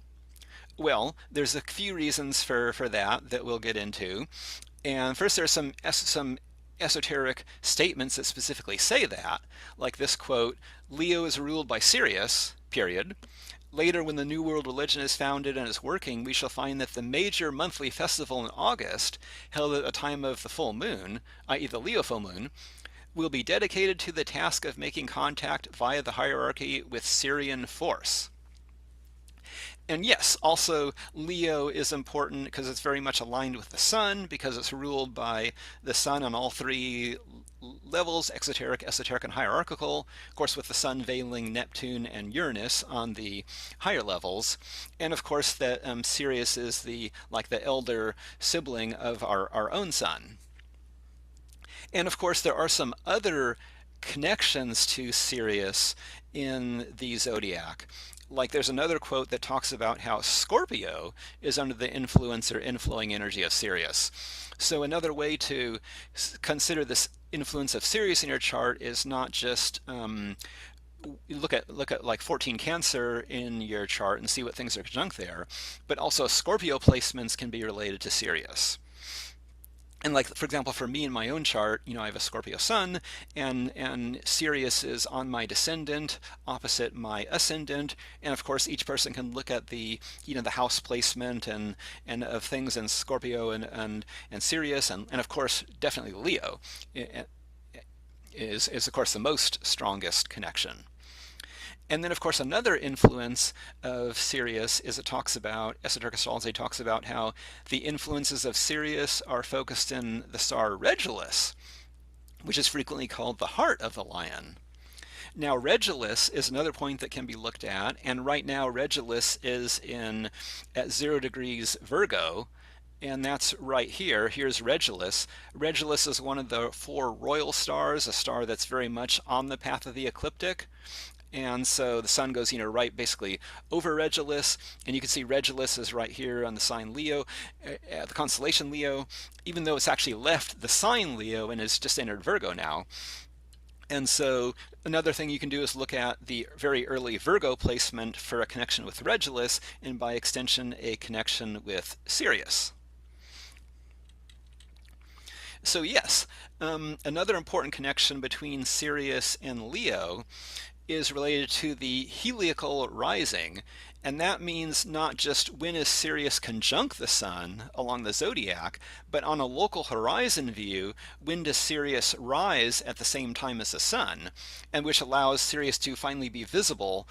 Well, there's a few reasons for that we'll get into. And first, there's some esoteric statements that specifically say that, like this quote: Leo is ruled by Sirius, period. Later, when the New World religion is founded and is working, we shall find that the major monthly festival in August, held at the time of the full moon, i.e. the Leo full moon, will be dedicated to the task of making contact via the hierarchy with Sirian force. And yes, also Leo is important because it's very much aligned with the Sun, because it's ruled by the Sun on all three levels: exoteric, esoteric, and hierarchical. Of course, with the Sun veiling Neptune and Uranus on the higher levels. And of course that Sirius is the elder sibling of our own Sun. And of course there are some other connections to Sirius in the zodiac. Like there's another quote that talks about how Scorpio is under the influence or inflowing energy of Sirius. So another way to consider this influence of Sirius in your chart is not just look at like 14 Cancer in your chart and see what things are conjunct there, but also Scorpio placements can be related to Sirius. And like, for example, for me in my own chart, I have a Scorpio Sun, and Sirius is on my descendant opposite my ascendant. And of course, each person can look at the house placement and of things in Scorpio and Sirius, and of course, definitely Leo is of course the most strongest connection. And then, of course, another influence of Sirius is esoteric astrology talks about how the influences of Sirius are focused in the star Regulus, which is frequently called the heart of the lion. Now, Regulus is another point that can be looked at, and right now Regulus is at 0 degrees Virgo, and that's right here. Here's Regulus. Regulus is one of the 4 royal stars, a star that's very much on the path of the ecliptic. And so the sun goes, right basically over Regulus, and you can see Regulus is right here on the sign Leo, the constellation Leo, even though it's actually left the sign Leo and has just entered Virgo now. And so another thing you can do is look at the very early Virgo placement for a connection with Regulus, and by extension, a connection with Sirius. So yes, another important connection between Sirius and Leo is related to the heliacal rising, and that means not just when is Sirius conjunct the sun along the zodiac, but on a local horizon view, when does Sirius rise at the same time as the sun, and which allows Sirius to finally be visible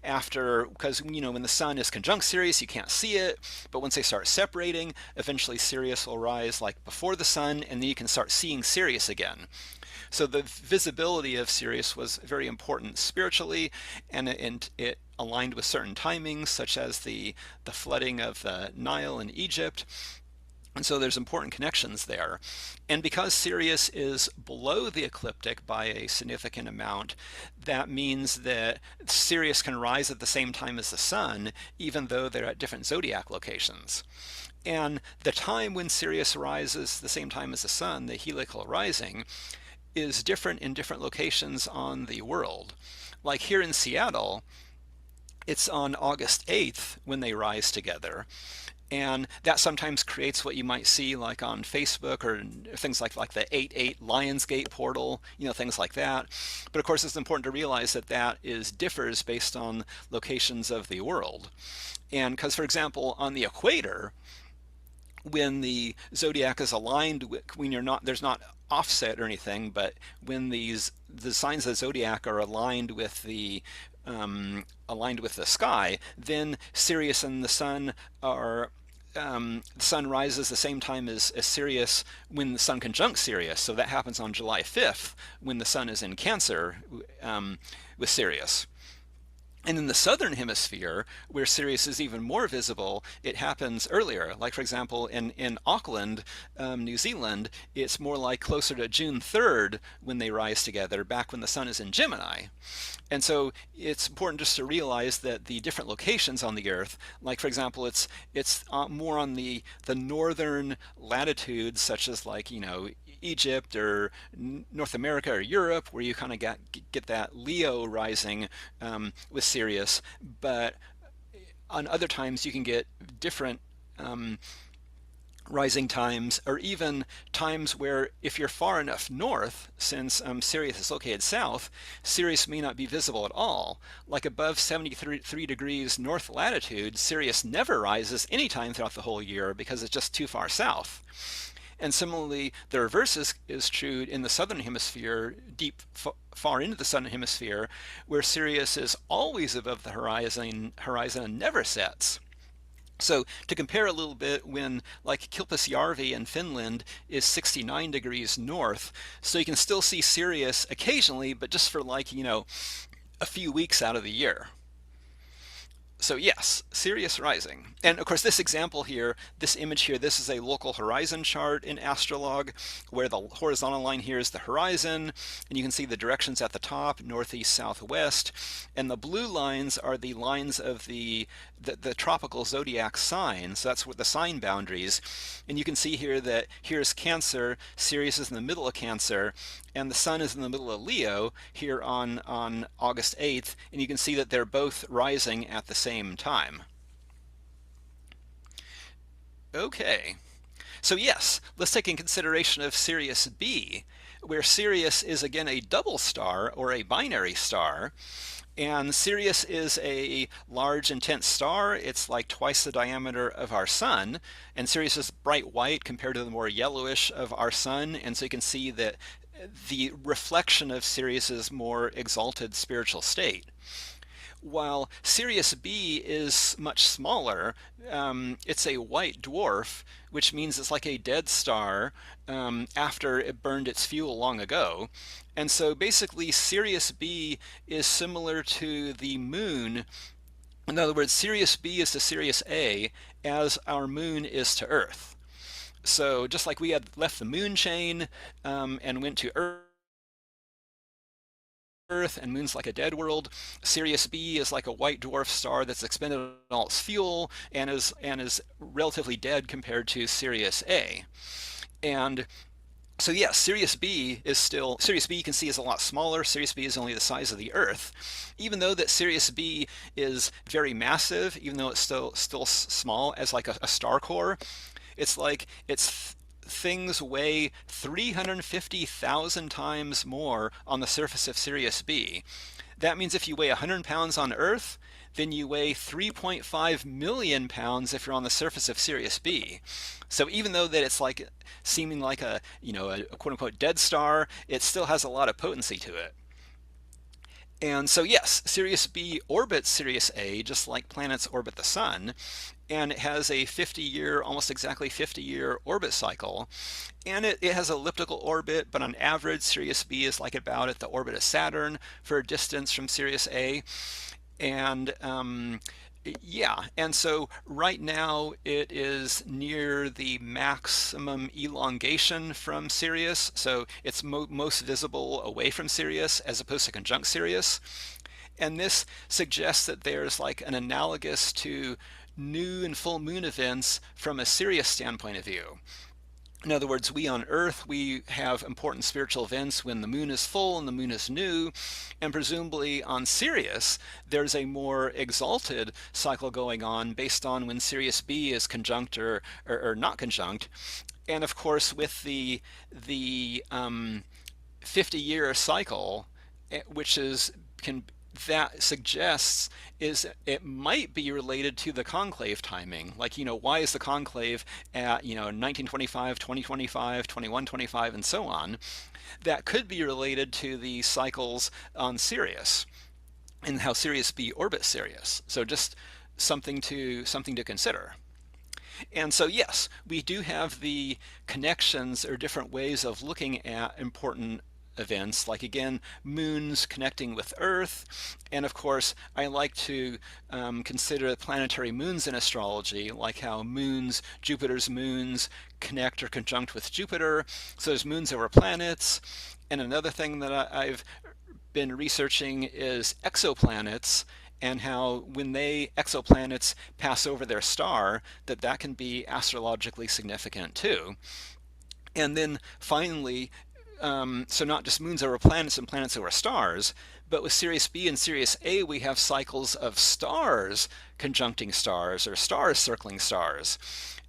after, because when the sun is conjunct Sirius, you can't see it, but once they start separating, eventually Sirius will rise like before the sun, and then you can start seeing Sirius again. So the visibility of Sirius was very important spiritually, and it aligned with certain timings, such as the flooding of the Nile in Egypt. And so there's important connections there. And because Sirius is below the ecliptic by a significant amount, that means that Sirius can rise at the same time as the sun, even though they're at different zodiac locations. And the time when Sirius rises the same time as the sun, the heliacal rising, is different in different locations on the world. Like here in Seattle, it's on August 8th when they rise together. And that sometimes creates what you might see like on Facebook or things like the 8/8 Lionsgate portal, things like that. But of course, it's important to realize that that differs based on locations of the world. And because, for example, on the equator, when the zodiac is aligned with, when there's not offset or anything, but when the signs of the zodiac are aligned with the sky, then Sirius and the sun are the sun rises the same time as Sirius when the sun conjuncts Sirius. So that happens on July 5th when the sun is in Cancer with Sirius. And in the southern hemisphere, where Sirius is even more visible, it happens earlier. Like, for example, in Auckland, New Zealand, it's more like closer to June 3rd when they rise together, back when the sun is in Gemini. And so it's important just to realize that the different locations on the Earth, like, for example, it's more on the northern latitudes, such as Egypt or North America or Europe, where you kind of get that Leo rising with Sirius, but on other times you can get different rising times, or even times where if you're far enough north, since Sirius is located south, Sirius may not be visible at all. Like above 73 degrees north latitude, Sirius never rises anytime throughout the whole year because it's just too far south. And similarly, the reverse is true in the southern hemisphere, deep far into the southern hemisphere, where Sirius is always above the horizon and never sets. So to compare a little bit, when like Kilpisjärvi in Finland is 69 degrees north, so you can still see Sirius occasionally, but just for a few weeks out of the year. So yes, Sirius rising. And of course, this example here, this image here, this is a local horizon chart in Astrolog, where the horizontal line here is the horizon, and you can see the directions at the top, northeast, southwest, and the blue lines are the lines of the tropical zodiac signs. So that's what the sign boundaries. And you can see here that here's Cancer, Sirius is in the middle of Cancer, and the sun is in the middle of Leo here on August 8th, and you can see that they're both rising at the same time. Okay, so yes, let's take in consideration of Sirius B, where Sirius is again a double star or a binary star. And Sirius is a large, intense star. It's like twice the diameter of our sun. And Sirius is bright white compared to the more yellowish of our sun. And so you can see that the reflection of Sirius's more exalted spiritual state. While Sirius B is much smaller, it's a white dwarf, which means it's like a dead star after it burned its fuel long ago. And so basically Sirius B is similar to the moon. In other words, Sirius B is to Sirius A as our moon is to Earth. So just like we had left the moon chain and went to Earth, Earth, and Moon's like a dead world. Sirius B is like a white dwarf star that's expended all its fuel and is relatively dead compared to Sirius A. And so yes, Sirius B you can see is a lot smaller. Sirius B is only the size of the Earth. Even though that Sirius B is very massive, even though it's still small as like a star core, it's like things weigh 350,000 times more on the surface of Sirius B. That means if you weigh 100 pounds on Earth, then you weigh 3.5 million pounds if you're on the surface of Sirius B. So even though that it's like seeming like a quote unquote dead star, it still has a lot of potency to it. And so yes, Sirius B orbits Sirius A just like planets orbit the sun, and it has a 50-year, almost exactly 50-year orbit cycle. And it has an elliptical orbit, but on average, Sirius B is like about at the orbit of Saturn for a distance from Sirius A. And yeah, and so right now it is near the maximum elongation from Sirius, so it's most visible away from Sirius as opposed to conjunct Sirius. And this suggests that there's like an analogous to new and full moon events from a Sirius standpoint of view. In other words, we on Earth, we have important spiritual events when the moon is full and the moon is new, and presumably on Sirius, there's a more exalted cycle going on based on when Sirius B is conjunct or not conjunct. And of course, with the 50-year cycle, which that suggests is it might be related to the conclave timing. Like, why is the conclave at, 1925, 2025, 2125, and so on? That could be related to the cycles on Sirius and how Sirius B orbits Sirius. So just something to consider. And so yes, we do have the connections or different ways of looking at important events, like again, moons connecting with Earth. And of course, I like to consider planetary moons in astrology, like how Jupiter's moons connect or conjunct with Jupiter. So there's moons over planets. And another thing that I've been researching is exoplanets, and how when exoplanets pass over their star, that can be astrologically significant too. And then finally, so not just moons over planets and planets over stars, but with Sirius B and Sirius A, we have cycles of stars conjuncting stars or stars circling stars.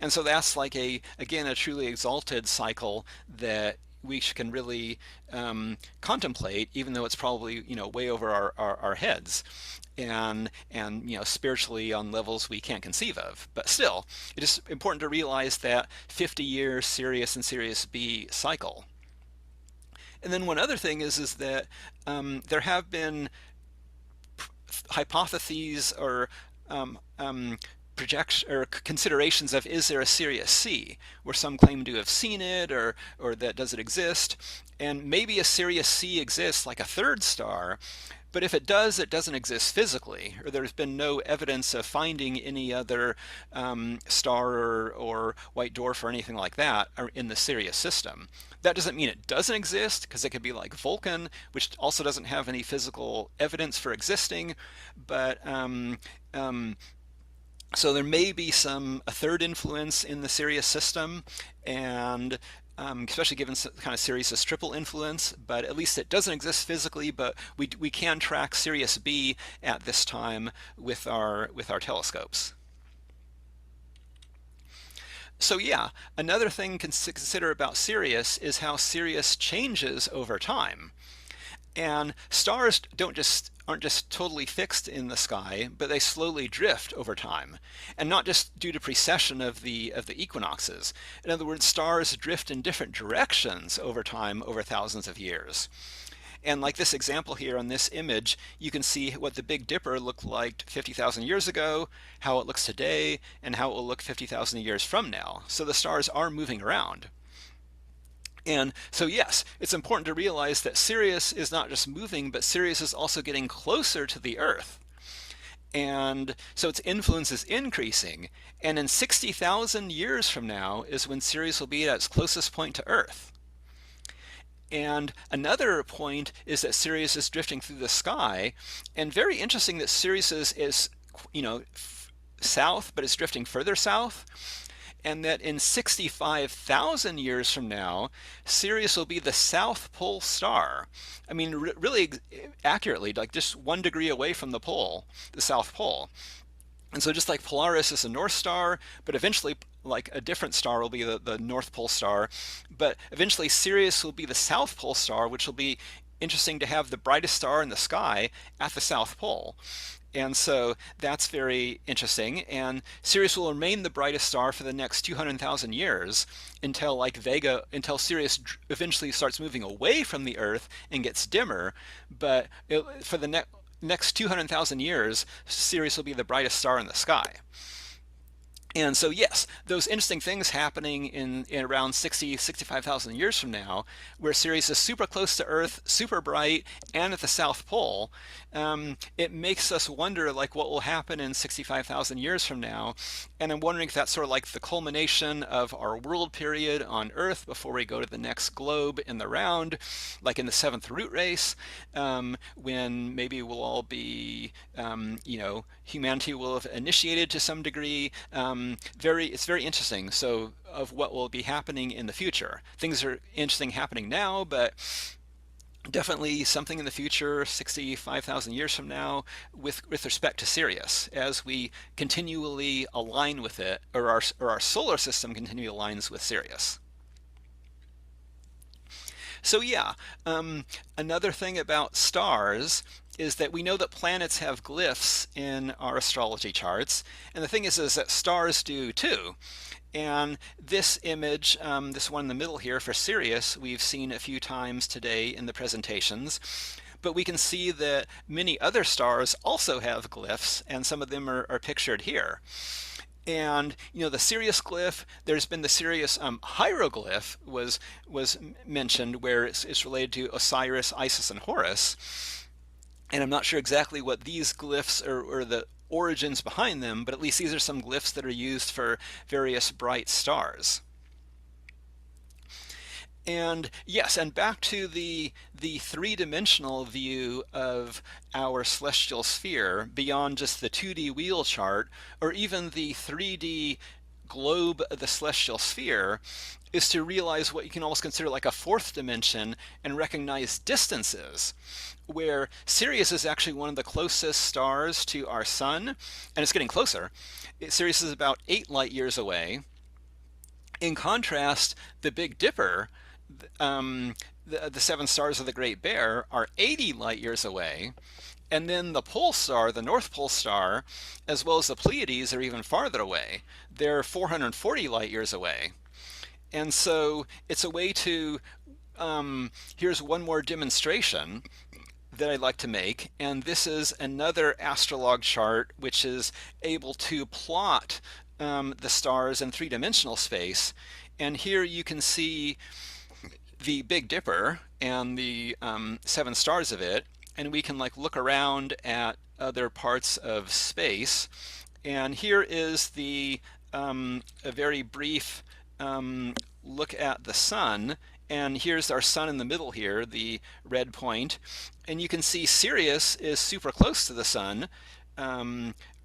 And so that's like again, a truly exalted cycle that we can really contemplate, even though it's probably way over our heads, and spiritually on levels we can't conceive of. But still, it is important to realize that 50-year Sirius and Sirius B cycle. And then one other thing is that there have been hypotheses or projection or considerations of, is there a Sirius C, where some claim to have seen it, or that does it exist? And maybe a Sirius C exists, like a third star, but if it does, it doesn't exist physically, or there's been no evidence of finding any other star or white dwarf or anything like that in the Sirius system. That doesn't mean it doesn't exist, because it could be like Vulcan, which also doesn't have any physical evidence for existing, but so there may be a third influence in the Sirius system, and especially given kind of Sirius's triple influence, but at least it doesn't exist physically, but we can track Sirius B at this time with our telescopes. So yeah, another thing to consider about Sirius is how Sirius changes over time. And stars aren't just totally fixed in the sky, but they slowly drift over time, and not just due to precession of the equinoxes. In other words, stars drift in different directions over time, over thousands of years. And like this example here on this image, you can see what the Big Dipper looked like 50,000 years ago, how it looks today, and how it will look 50,000 years from now. So the stars are moving around. And so yes, it's important to realize that Sirius is not just moving, but Sirius is also getting closer to the Earth. And so its influence is increasing. And in 60,000 years from now is when Sirius will be at its closest point to Earth. And another point is that Sirius is drifting through the sky, and very interesting that Sirius is south, but it's drifting further south, and that in 65,000 years from now, Sirius will be the South Pole star. I mean, really accurately, like just 1 degree away from the pole, the South Pole. And so just like Polaris is a North Star, but eventually like a different star will be the North Pole star, but eventually Sirius will be the South Pole star, which will be interesting to have the brightest star in the sky at the South Pole. And so that's very interesting. And Sirius will remain the brightest star for the next 200,000 years until until Sirius eventually starts moving away from the Earth and gets dimmer. But for the next 200,000 years, Sirius will be the brightest star in the sky. And so, yes, those interesting things happening in around 65,000 years from now, where Sirius is super close to Earth, super bright, and at the South Pole, it makes us wonder like what will happen in 65,000 years from now. And I'm wondering if that's sort of like the culmination of our world period on Earth before we go to the next globe in the round, like in the 7th root race, when maybe we'll all be, humanity will have initiated to some degree. It's very interesting. So of what will be happening in the future. Things are interesting happening now, but definitely something in the future, 65,000 years from now, with respect to Sirius, as we continually align with it, or our solar system continually aligns with Sirius. So yeah, another thing about stars is that we know that planets have glyphs in our astrology charts, and the thing is that stars do too. And this image, this one in the middle here for Sirius, we've seen a few times today in the presentations, but we can see that many other stars also have glyphs, and some of them are pictured here. And the Sirius glyph, there's been the Sirius hieroglyph was mentioned, where it's related to Osiris, Isis, and Horus. And I'm not sure exactly what these glyphs or the origins behind them, but at least these are some glyphs that are used for various bright stars. And yes, and back to the three-dimensional view of our celestial sphere beyond just the 2D wheel chart, or even the 3D globe of the celestial sphere, is to realize what you can almost consider like a fourth dimension and recognize distances, where Sirius is actually one of the closest stars to our sun, and it's getting closer. Sirius is about 8 light years away. In contrast, the Big Dipper, the 7 stars of the Great Bear, are 80 light years away. And then the pole star, the North Pole star, as well as the Pleiades, are even farther away. They're 440 light years away. And so it's a way to, here's one more demonstration that I'd like to make, and this is another astrolog chart which is able to plot the stars in 3-dimensional space. And here you can see the Big Dipper and the 7 stars of it, and we can like look around at other parts of space. And here is a very brief look at the sun, and here's our sun in the middle here, the red point, and you can see Sirius is super close to the sun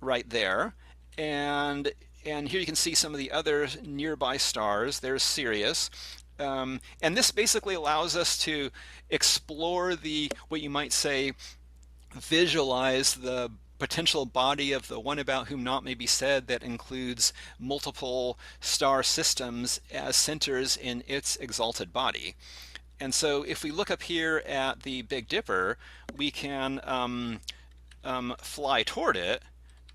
right there, and here you can see some of the other nearby stars. There's Sirius, and this basically allows us to explore what you might say, visualize the potential body of the one about whom not may be said, that includes multiple star systems as centers in its exalted body. And so if we look up here at the Big Dipper, we can fly toward it,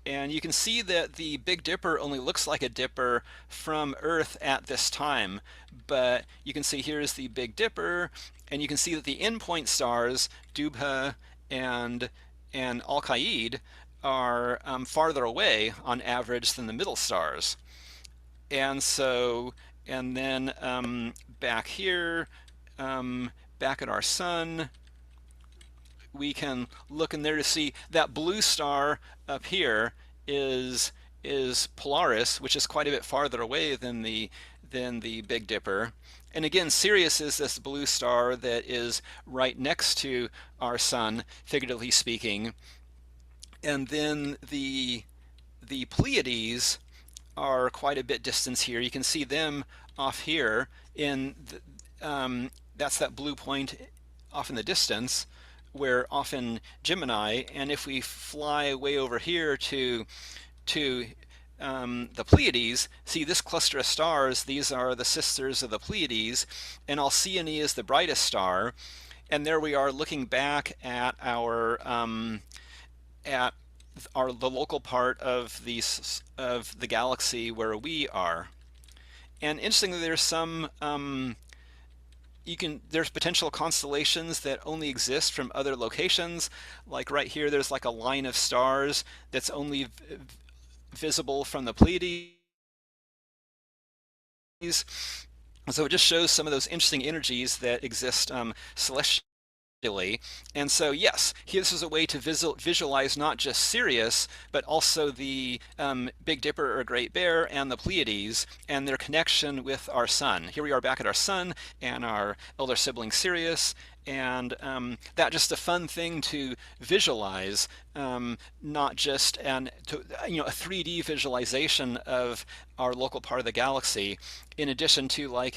and you can see that the Big Dipper only looks like a dipper from Earth at this time, but you can see here's the Big Dipper, and you can see that the endpoint stars, Dubhe and Al-Qaid, are farther away on average than the middle stars. And so, and then back here, back at our sun, we can look in there to see that blue star up here is Polaris, which is quite a bit farther away than the Big Dipper. And again, Sirius is this blue star that is right next to our sun, figuratively speaking. And then the Pleiades are quite a bit distance here. You can see them off here in that's that blue point off in the distance, where off in Gemini. And if we fly way over here to the Pleiades, see this cluster of stars, these are the sisters of the Pleiades, and Alcyone is the brightest star. And there we are looking back at the local part of the galaxy where we are. And interestingly, there's some there's potential constellations that only exist from other locations. Like right here, there's like a line of stars that's only visible from the Pleiades. So it just shows some of those interesting energies that exist celestially. And so yes, this is a way to visualize not just Sirius, but also the Big Dipper or Great Bear and the Pleiades and their connection with our sun. Here we are back at our sun and our elder sibling Sirius, and that just a fun thing to visualize, not just a 3D visualization of our local part of the galaxy, in addition to like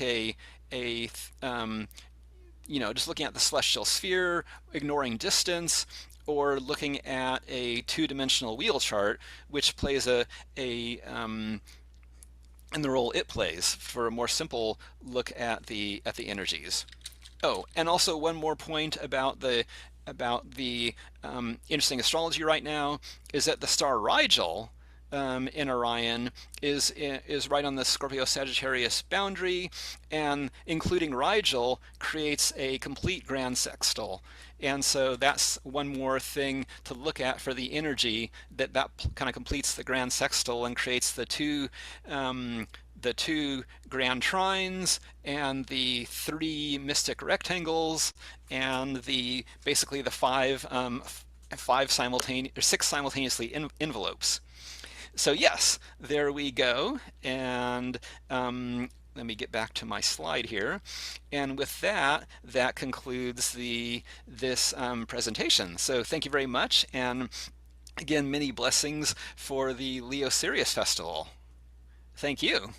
just looking at the celestial sphere, ignoring distance, or looking at a two-dimensional wheel chart, which plays in the role it plays for a more simple look at the energies. Oh, and also one more point about the interesting astrology right now is that the star Rigel in Orion is right on the Scorpio-Sagittarius boundary, and including Rigel creates a complete grand sextile. And so that's one more thing to look at for the energy that kind of completes the grand sextile and creates the two grand trines and the 3 mystic rectangles and basically the 6 simultaneously envelopes. So yes, there we go. And let me get back to my slide here. And with that concludes this presentation. So thank you very much. And again, many blessings for the Leo Sirius Festival. Thank you.